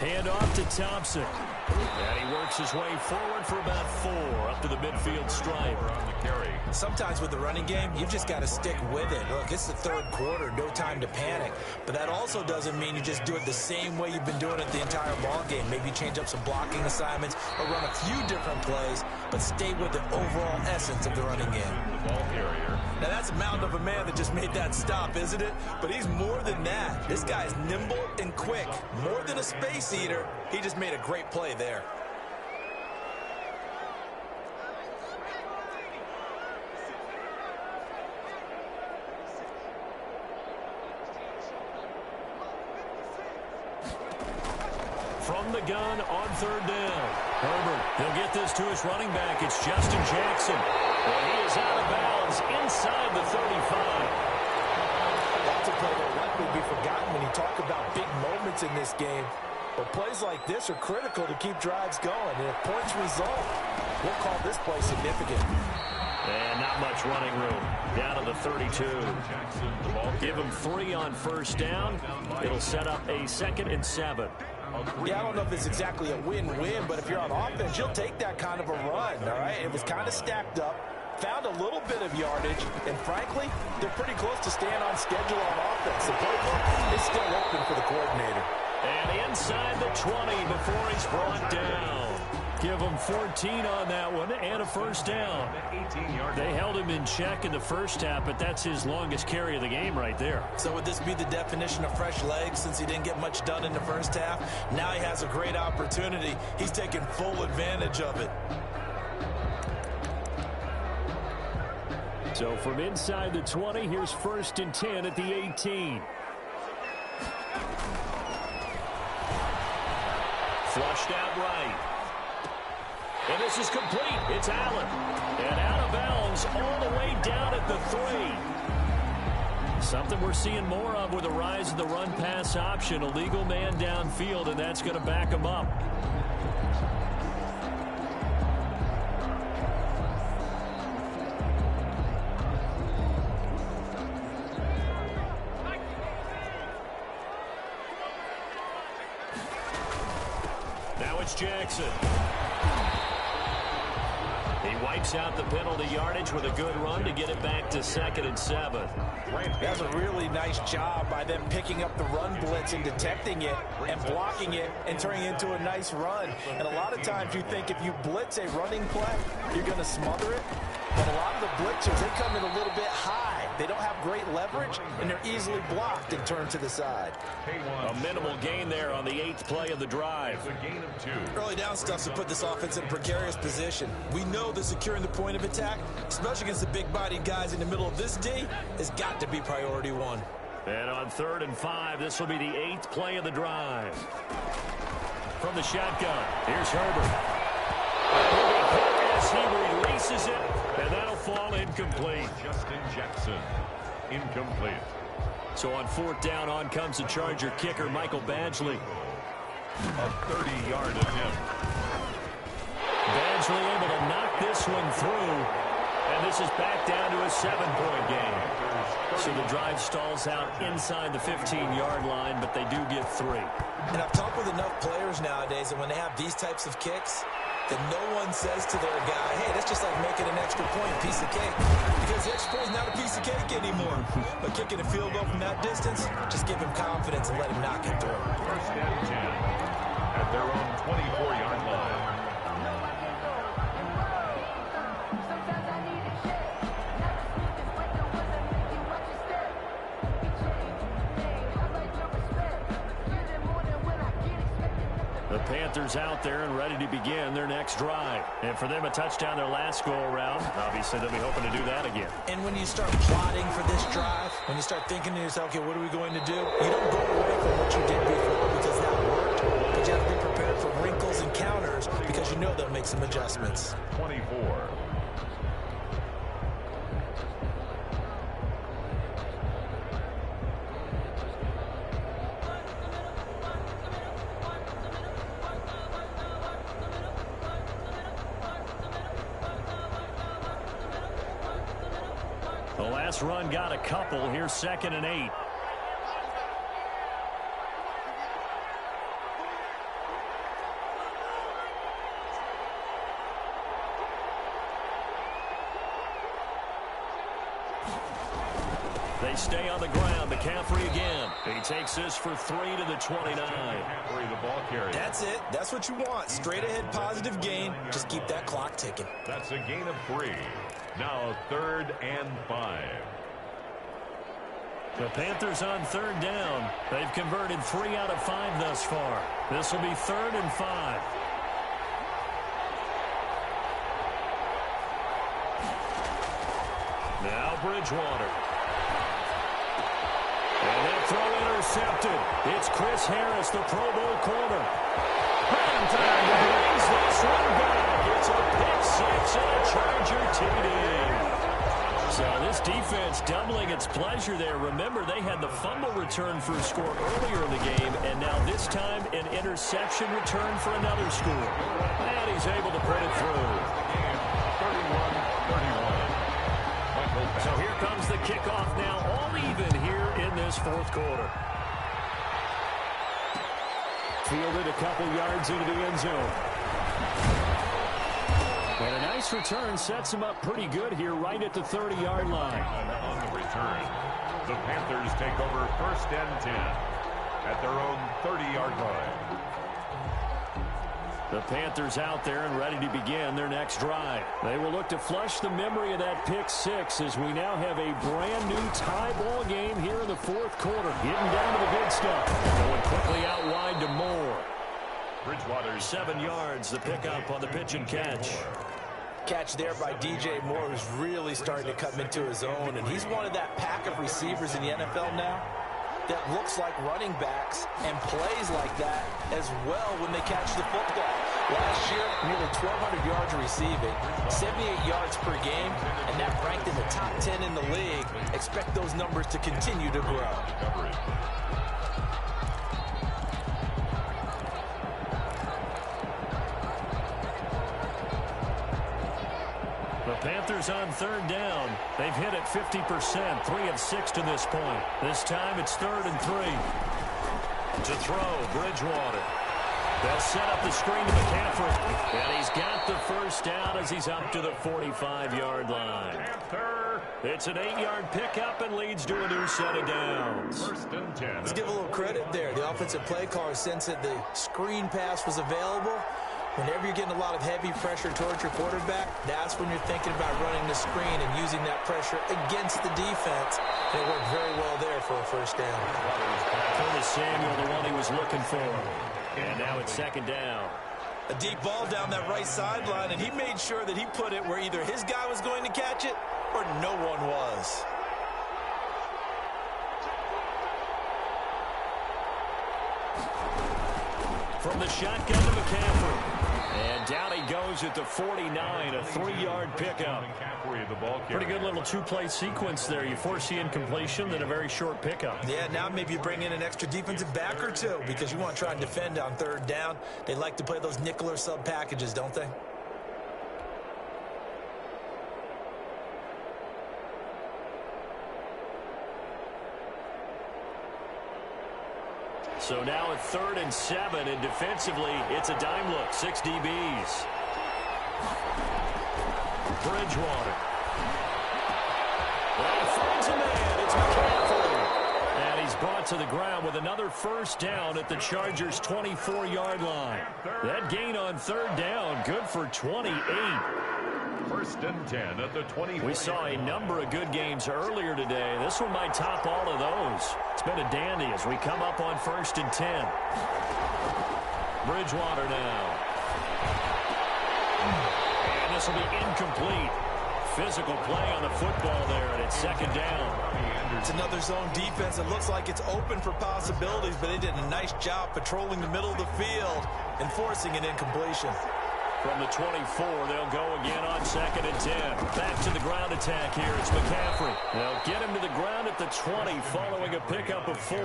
Hand off to Thompson. And he works his way forward for about 4 up to the midfield stripe. On the carry. Sometimes with the running game, you've just got to stick with it. Look, it's the 3rd quarter, no time to panic. But that also doesn't mean you just do it the same way you've been doing it the entire ball game. Maybe change up some blocking assignments or run a few different plays, but stay with the overall essence of the running game. The ball carrier. Now that's a mountain of a man that just made that stop, isn't it? But he's more than that. This guy's nimble and quick. More than a space eater, he just made a great play there. From the gun on 3rd down. Herbert, he'll get this to his running back. It's Justin Jackson. And he is out of bounds inside the 35. That's a play that will likely be forgotten when you talk about big moments in this game. But plays like this are critical to keep drives going. And if points result, we'll call this play significant. And not much running room. Down to the 32. Give him 3 on 1st down. It'll set up a 2nd and 7. Yeah, I don't know if it's exactly a win-win, but if you're on offense, you'll take that kind of a run, all right? It was kind of stacked up, found a little bit of yardage, and frankly, they're pretty close to staying on schedule on offense. The playbook is still open for the coordinator. And inside the 20 before he's brought down. Give him 14 on that one and a 1st down. They held him in check in the 1st half, but that's his longest carry of the game right there. So would this be the definition of fresh legs since he didn't get much done in the 1st half? Now he has a great opportunity. He's taking full advantage of it. So from inside the 20, here's 1st and 10 at the 18. Flushed out right. And this is complete. It's Allen. And out of bounds all the way down at the 3. Something we're seeing more of with the rise of the run-pass option. A legal man downfield, and that's going to back him up. Now it's Jackson. He wipes out the penalty yardage with a good run to get it back to 2nd and 7. That's a really nice job by them picking up the run blitz and detecting it and blocking it and turning it into a nice run. And a lot of times you think if you blitz a running play, you're going to smother it. But a lot of the blitzers, they come in a little bit high. They don't have great leverage, and they're easily blocked and turned to the side. A minimal gain there on the 8th play of the drive. A gain of 2. Early down stuff to put this offense in a precarious position. We know that securing the point of attack, especially against the big-bodied guys in the middle of this D, has got to be priority 1. And on 3rd and 5, this will be the 8th play of the drive. From the shotgun, here's Herbert. As he releases it, and that'll fall incomplete. Justin Jackson, incomplete. So on 4th down, on comes the Charger kicker, Michael Badgley. A 30-yard attempt. Badgley able to knock this one through, and this is back down to a 7-point game. So the drive stalls out inside the 15-yard line, but they do get 3. And I've talked with enough players nowadays that when they have these types of kicks, that no one says to their guy, hey, that's just like making an extra point, piece of cake. Because the extra point is not a piece of cake anymore. But kicking a field goal from that distance, just give him confidence and let him knock it through. 1st and 10 at their own 24-yard line. The Panthers out there and ready to begin their next drive. And for them, a touchdown their last go-around. Obviously, they'll be hoping to do that again. And when you start plotting for this drive, when you start thinking to yourself, okay, what are we going to do? You don't go away from what you did before because that worked. But you have to be prepared for wrinkles and counters because you know they'll make some adjustments. 24. The last run got a couple. Here's 2nd and 8. They stay on the ground. McCaffrey again. He takes this for 3 to the 29. McCaffrey, the ball carrier. That's it. That's what you want. Straight ahead positive gain. Just keep that clock ticking. That's a gain of 3. Now 3rd and 5. The Panthers on 3rd down. They've converted 3 out of 5 thus far. This will be 3rd and 5. Now Bridgewater. And that throw intercepted. It's Chris Harris, the Pro Bowl corner. Prime time to raise this one back. It's a pick 6 and a Charger TD. So this defense doubling its pleasure there. Remember, they had the fumble return for a score earlier in the game, and now this time an interception return for another score. And he's able to put it through. 31-31. So here comes the kickoff now, all even here in this 4th quarter. Fielded a couple yards into the end zone. And a nice return sets him up pretty good here right at the 30-yard line. On the return, the Panthers take over 1st and 10 at their own 30-yard line. The Panthers out there and ready to begin their next drive. They will look to flush the memory of that pick 6 as we now have a brand new tie ball game here in the 4th quarter. Getting down to the good stuff. Going quickly out wide to Moore. Bridgewater 7 yards, the pickup on the pitch and catch. Catch there by DJ Moore, who's really starting to come into his own, and he's one of that pack of receivers in the NFL now that looks like running backs and plays like that as well when they catch the football. Last year, nearly 1,200 yards receiving, 78 yards per game, and that ranked in the top 10 in the league. Expect those numbers to continue to grow. The Panthers on third down. They've hit it 50%, 3 of 6 to this point. This time it's 3rd and 3. To throw, Bridgewater. They'll set up the screen to McCaffrey. And he's got the first down as he's up to the 45-yard line. It's an 8-yard pickup and leads to a new set of downs. First and 10. Let's give a little credit there. The offensive play caller sensed that the screen pass was available. Whenever you're getting a lot of heavy pressure towards your quarterback, that's when you're thinking about running the screen and using that pressure against the defense. And it worked very well there for a first down. Curtis Samuel, the one he was looking for. And now it's 2nd down. A deep ball down that right sideline, and he made sure that he put it where either his guy was going to catch it or no one was. From the shotgun to McCaffrey. And down he goes at the 49, a 3-yard pickup. Pretty good little 2-play sequence there. You force the incompletion, then a very short pickup. Yeah, now maybe you bring in an extra defensive back or two because you want to try and defend on 3rd down. They like to play those nickel or sub packages, don't they? So now at 3rd and 7, and defensively, it's a dime look. 6 DBs. Bridgewater. Well, finds a man. It's McCaffrey. And he's brought to the ground with another first down at the Chargers' 24-yard line. That gain on 3rd down, good for 28. First and 10 at the 20. We saw a number of good games earlier today. This one might top all of those. It's been a dandy as we come up on 1st and 10. Bridgewater now. And this will be incomplete. Physical play on the football there, and it's 2nd down. It's another zone defense. It looks like it's open for possibilities, but they did a nice job patrolling the middle of the field and forcing an incompletion. From the 24, they'll go again on 2nd and 10. Back to the ground attack here. It's McCaffrey. They'll get him to the ground at the 20 following a pickup of 4.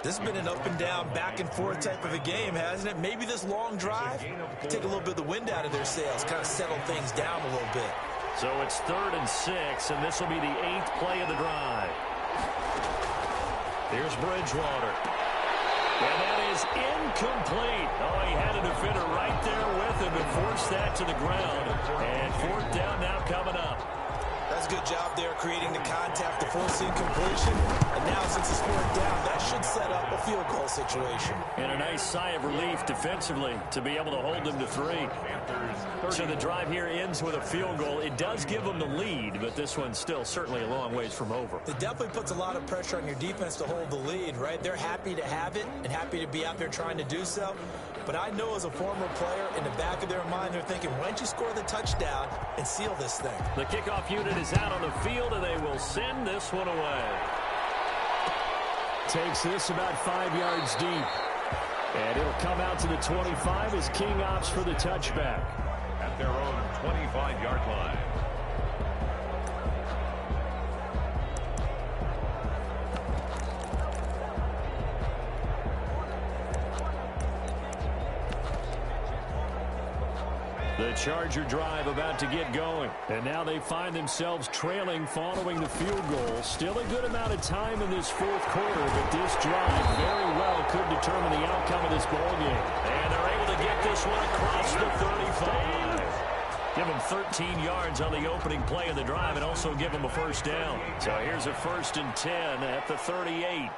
This has been an up and down, back and forth type of a game, hasn't it? Maybe this long drive take a little bit of the wind out of their sails, kind of settle things down a little bit. So it's 3rd and 6, and this will be the 8th play of the drive. Here's Bridgewater. And that is incomplete. Oh, he had a defender right there with him to force that to the ground. And 4th down now coming up. That's a good job there creating the contact to force the incompletion. And now since it's 4th down, that should set up a field goal situation. And a nice sigh of relief defensively to be able to hold them to 3. So the drive here ends with a field goal. It does give them the lead, but this one's still certainly a long ways from over. It definitely puts a lot of pressure on your defense to hold the lead, right? They're happy to have it and happy to be out there trying to do so. But I know as a former player, in the back of their mind, they're thinking, why don't you score the touchdown and seal this thing? The kickoff unit is out on the field, and they will send this one away. Takes this about 5 yards deep. And it'll come out to the 25 as King opts for the touchback. At their own 25-yard line. The Charger drive about to get going. And now they find themselves trailing following the field goal. Still a good amount of time in this 4th quarter, but this drive very well could determine the outcome of this ballgame. And they're able to get this one across the 35. Give them 13 yards on the opening play of the drive and also give them a first down. So here's a 1st and 10 at the 38.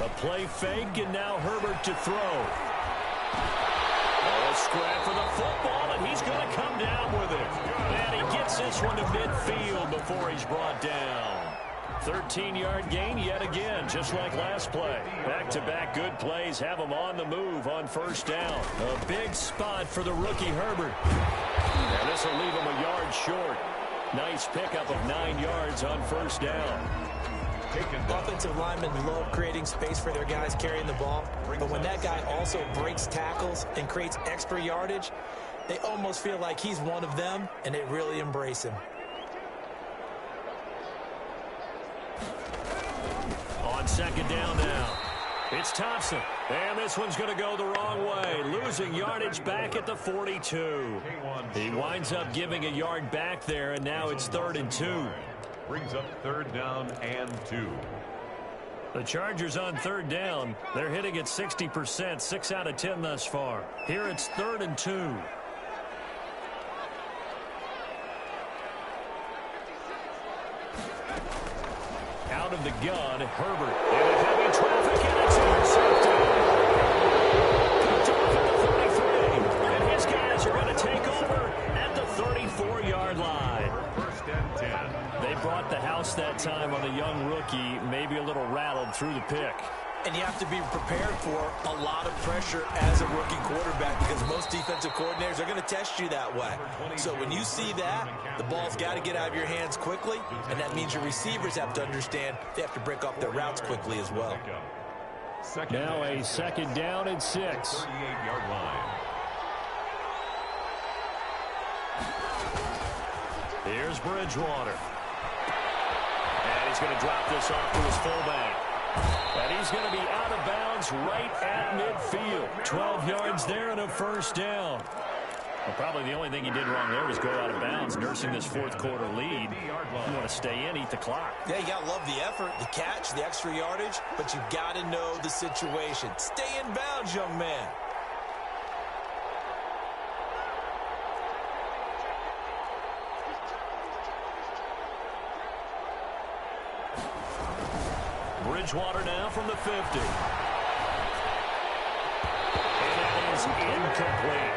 A play fake, and now Herbert to throw. A scrap for the football, and he's going to come down with it. And he gets this one to midfield before he's brought down. 13-yard gain yet again, just like last play. Back-to-back good plays have him on the move on first down. A big spot for the rookie Herbert. And this will leave him a yard short. Nice pickup of 9 yards on first down. Offensive linemen love creating space for their guys carrying the ball, but when that guy also breaks tackles and creates extra yardage, they almost feel like he's one of them, and they really embrace him. On second down now, it's Thompson. And this one's going to go the wrong way, losing yardage back at the 42. He winds up giving a yard back there, and now it's 3rd and 2. Brings up 3rd down and 2. The Chargers on 3rd down. They're hitting at 60%, 6 out of 10 thus far. Here it's 3rd and 2. Out of the gun, Herbert. In a heavy traffic, and it's intercepted. Picked off at the 33. And his guys are going to take over at the 34-yard line. 1st and 10. They brought the house that time on a young rookie, maybe a little rattled through the pick. And you have to be prepared for a lot of pressure as a rookie quarterback because most defensive coordinators are going to test you that way. So when you see that, the ball's got to get out of your hands quickly, and that means your receivers have to understand they have to break off their routes quickly as well. Now a 2nd down and 6. 38-yard line. Here's Bridgewater. And he's going to drop this off to his fullback. And he's going to be out of bounds right at midfield. 12 yards there and a 1st down. Well, probably the only thing he did wrong there was go out of bounds, nursing this 4th quarter lead. You want to stay in, eat the clock. Yeah, you got to love the effort, the catch, the extra yardage, but you got to know the situation. Stay in bounds, young man. Bridgewater now from the 50. And that is incomplete.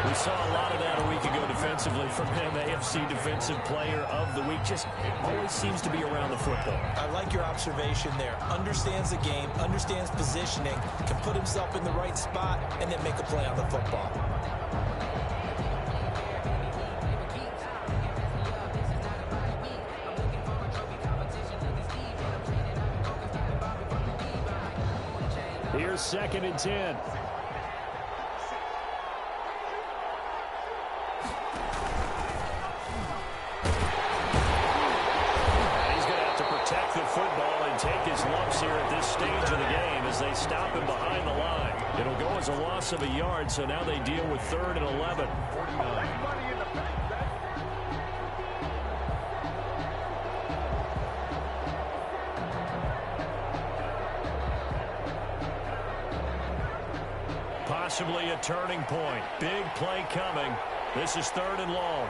We saw a lot of that a week ago defensively from him, AFC Defensive Player of the Week. Just always seems to be around the football. I like your observation there. Understands the game, understands positioning, can put himself in the right spot, and then make a play on the football. Here's 2nd and 10. And he's going to have to protect the football and take his lumps here at this stage of the game as they stop him behind the line. It'll go as a loss of a yard, so now they deal with 3rd and 11. 49. Possibly a turning point. Big play coming. This is 3rd and long.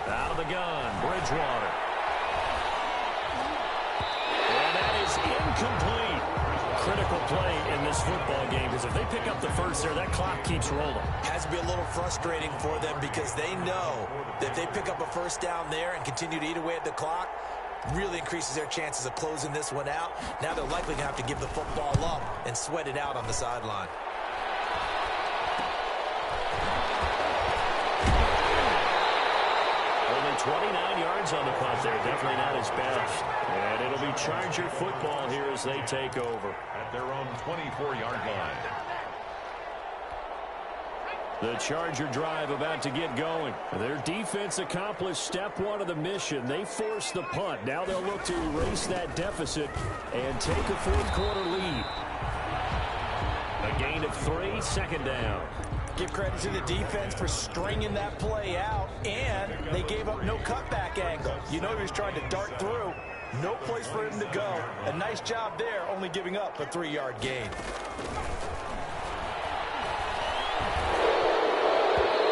Out of the gun, Bridgewater. And that is incomplete. Critical play in this football game because if they pick up the 1st there, that clock keeps rolling. Has to be a little frustrating for them because they know that if they pick up a 1st down there and continue to eat away at the clock, really increases their chances of closing this one out. Now they're likely going to have to give the football up and sweat it out on the sideline. Only 29 yards on the punt there. Definitely not his best. And it'll be Charger football here as they take over. At their own 24-yard line. The Charger drive about to get going. Their defense accomplished step 1 of the mission. They forced the punt. Now they'll look to erase that deficit and take a 4th quarter lead. A gain of 3, 2nd down. Give credit to the defense for stringing that play out, and they gave up no cutback angle. You know he was trying to dart through. No place for him to go. A nice job there, only giving up a 3-yard gain.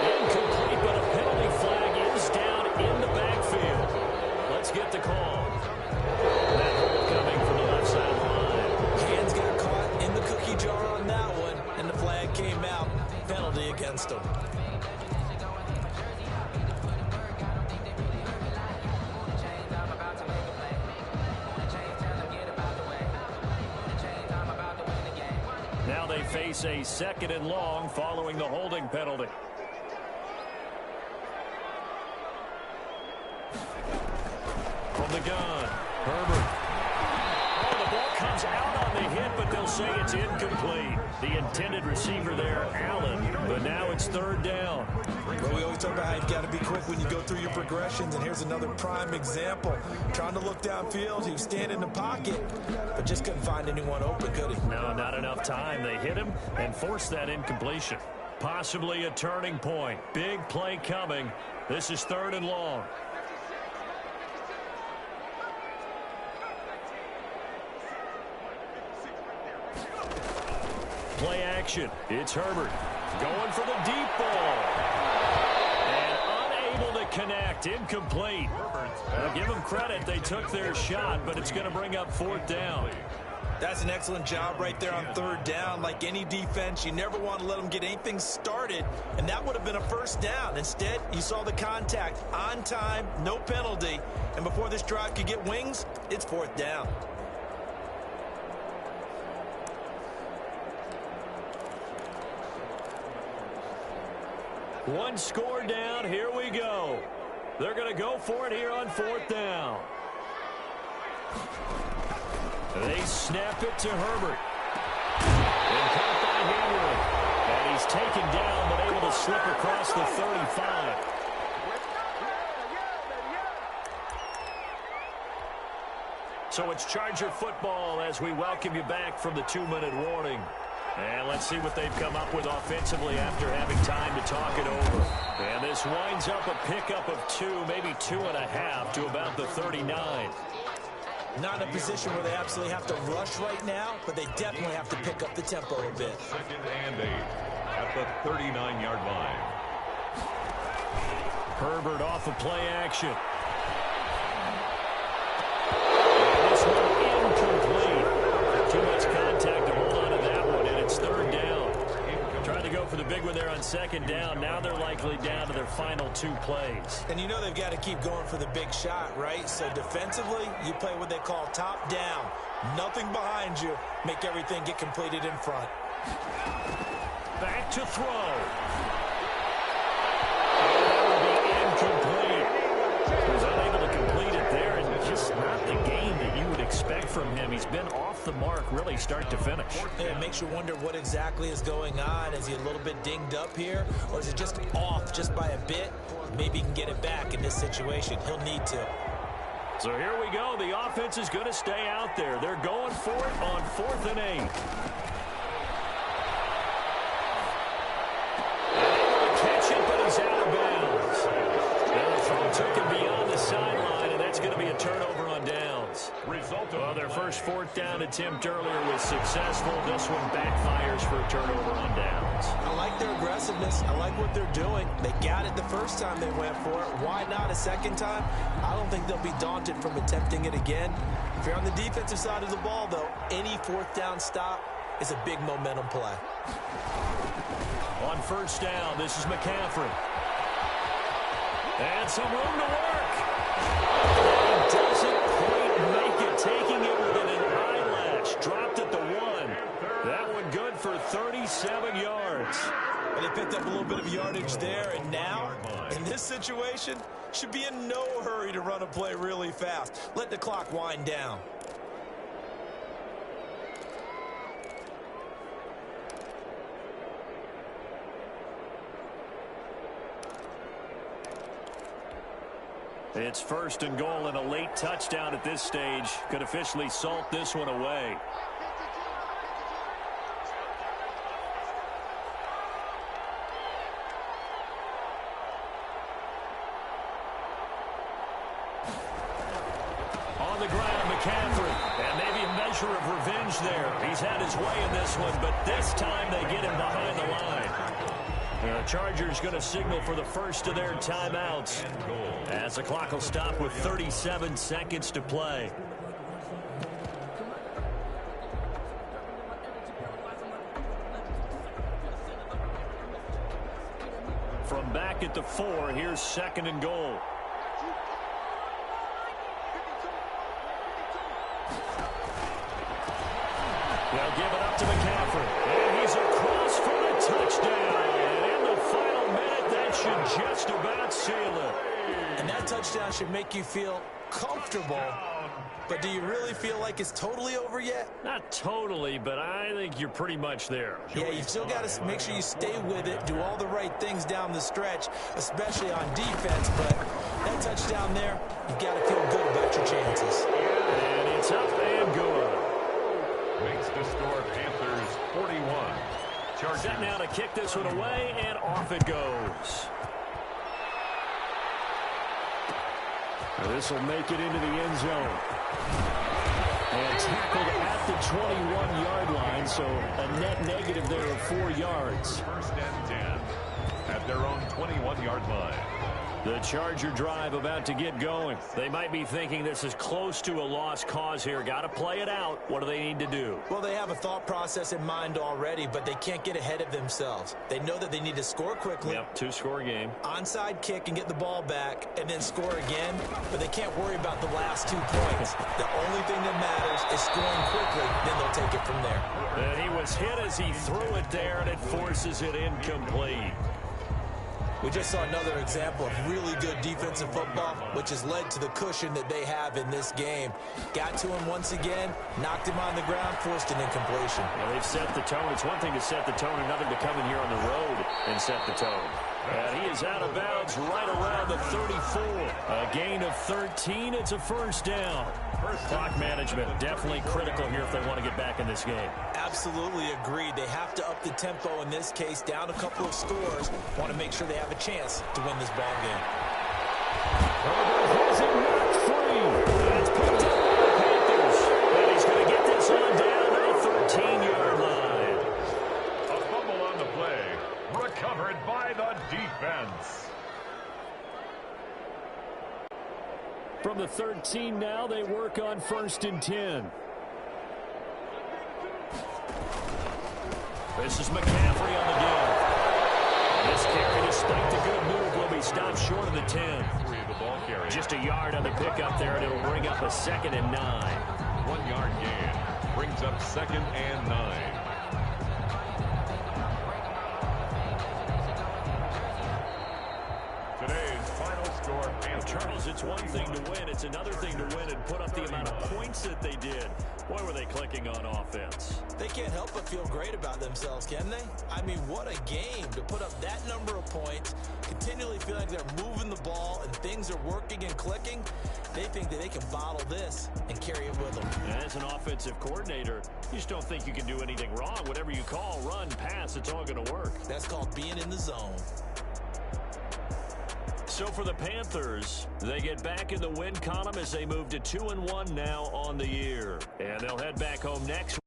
Incomplete, but a penalty flag is down in the backfield. Let's get the call. That hold coming from the left side of the line. Hands got caught in the cookie jar on that one, and the flag came out. Penalty against him. Now they face a 2nd and long following the holding penalty. from the gun. Herbert. Oh, the ball comes out on the hit, but they'll say it's incomplete. The intended receiver there, Allen, but now it's third down. Well, we always talk about how you've got to be quick when you go through your progressions, and here's another prime example. Trying to look downfield, he was standing in the pocket, but just couldn't find anyone open, could he? No, not enough time. They hit him and forced that incompletion. Possibly a turning point. Big play coming. This is third and long. Play action. It's Herbert going for the deep ball. And unable to connect. Incomplete. Now give them credit. They took their shot, but it's going to bring up fourth down. That's an excellent job right there on third down. Like any defense, you never want to let them get anything started, and that would have been a first down. Instead, you saw the contact on time, no penalty, and before this drive could get wings, it's fourth down. One score down. Here we go. They're going to go for it here on fourth down. They snap it to Herbert. And caught by Henry. And he's taken down, but able to slip across the 35. So it's Charger football as we welcome you back from the 2-minute warning. And let's see what they've come up with offensively after having time to talk it over. And this winds up a pickup of 2, maybe 2.5 to about the 39. Not in a position where they absolutely have to rush right now, but they definitely have to pick up the tempo a bit. Second and 8 at the 39-yard line. Herbert off of play action. And this one incomplete. Too much contact to hold on to that one, and it's third down. Trying to go for the big one there on second down. Now they're likely down to their final 2 plays. And you know they've got to keep going for the big shot, right? So defensively, you play what they call top down. Nothing behind you. Make everything get completed in front. Back to throw. And that will be incomplete. He was unable to complete it there, and just not the game that you would expect from him. He's been off the mark really start to finish. Yeah, it makes you wonder what exactly is going on. Is he a little bit dinged up here, or is it just off just by a bit? Maybe he can get it back in this situation. He'll need to. So here we go. The offense is going to stay out there. They're going for it on 4th and 8. Catch it, but he's out of bounds. And the throw took him beyond the sideline, and that's going to be a turnover on downs. Well, their first 4th down attempt earlier was successful. This one backfires for a turnover on downs. I like their aggressiveness. I like what they're doing. They got it the first time they went for it. Why not a second time? I don't think they'll be daunted from attempting it again. If you're on the defensive side of the ball, though, any 4th down stop is a big momentum play. On first down, this is McCaffrey. And some room to work. He doesn't quite make it, taking it within an eyelash. Dropped at the 1. That one good for 37 yards. And they picked up a little bit of yardage there, and now, in this situation, should be in no hurry to run a play really fast. Let the clock wind down. It's 1st and goal, and a late touchdown at this stage could officially salt this one away. On the ground, McCaffrey, and maybe a measure of revenge there. He's had his way in this one, but this time they get him behind the line. The Chargers going to signal for the first of their timeouts as the clock will stop with 37 seconds to play. From back at the 4, here's 2nd and goal. They'll give it up to McCaffrey, and he's across for the touchdown. Final minute, that should just about seal it. And that touchdown should make you feel comfortable, but do you really feel like it's totally over yet? Not totally, but I think you're pretty much there. Yeah, you still got to make sure you stay with it, do all the right things down the stretch, especially on defense, but that touchdown there, you've got to feel good about your chances. And it's up and good. Makes the score Panthers 41. Chargers. Set now to kick this one away, and off it goes. This will make it into the end zone. And tackled at the 21-yard line, so a net negative there of 4 yards. First and 10 at their own 21-yard line. The Charger drive about to get going. They might be thinking this is close to a lost cause here. Got to play it out. What do they need to do? Well, they have a thought process in mind already, but they can't get ahead of themselves. They know that they need to score quickly. Yep, 2-score game. Onside kick and get the ball back and then score again, but they can't worry about the last 2 points. The only thing that matters is scoring quickly, then they'll take it from there. And he was hit as he threw it there, and it forces it incomplete. We just saw another example of really good defensive football, which has led to the cushion that they have in this game. Got to him once again, knocked him on the ground, forced an incompletion. Well, they've set the tone. It's one thing to set the tone, another to come in here on the road and set the tone. And he is out of bounds right around the 34. A gain of 13. It's a first down. Clock management definitely critical here if they want to get back in this game. Absolutely agreed. They have to up the tempo in this case, down a couple of scores. Want to make sure they have a chance to win this ball game. Has it knocked free. And it's picked up by the Panthers. And he's going to get this on down to the 13-yard line. A fumble on the play. Recovered by the defense. From the 13 now, they work on 1st and 10. This is McCaffrey on the deal. This carry, despite the good move, will be stopped short of the 10. Just a yard on the pickup there, and it'll bring up a 2nd and 9. 1-yard gain brings up 2nd and 9. Today's final score, Charles, it's one thing to win. It's another thing to win and put up the amount of points that they did. Boy, were they clicking on offense. They can't help but feel great about themselves, can they? I mean, what a game to put up that number of points, continually feel like they're moving the ball and things are working and clicking. They think that they can bottle this and carry it with them. And as an offensive coordinator, you just don't think you can do anything wrong. Whatever you call, run, pass, it's all going to work. That's called being in the zone. So for the Panthers, they get back in the win column as they move to 2-1 now on the year. And they'll head back home next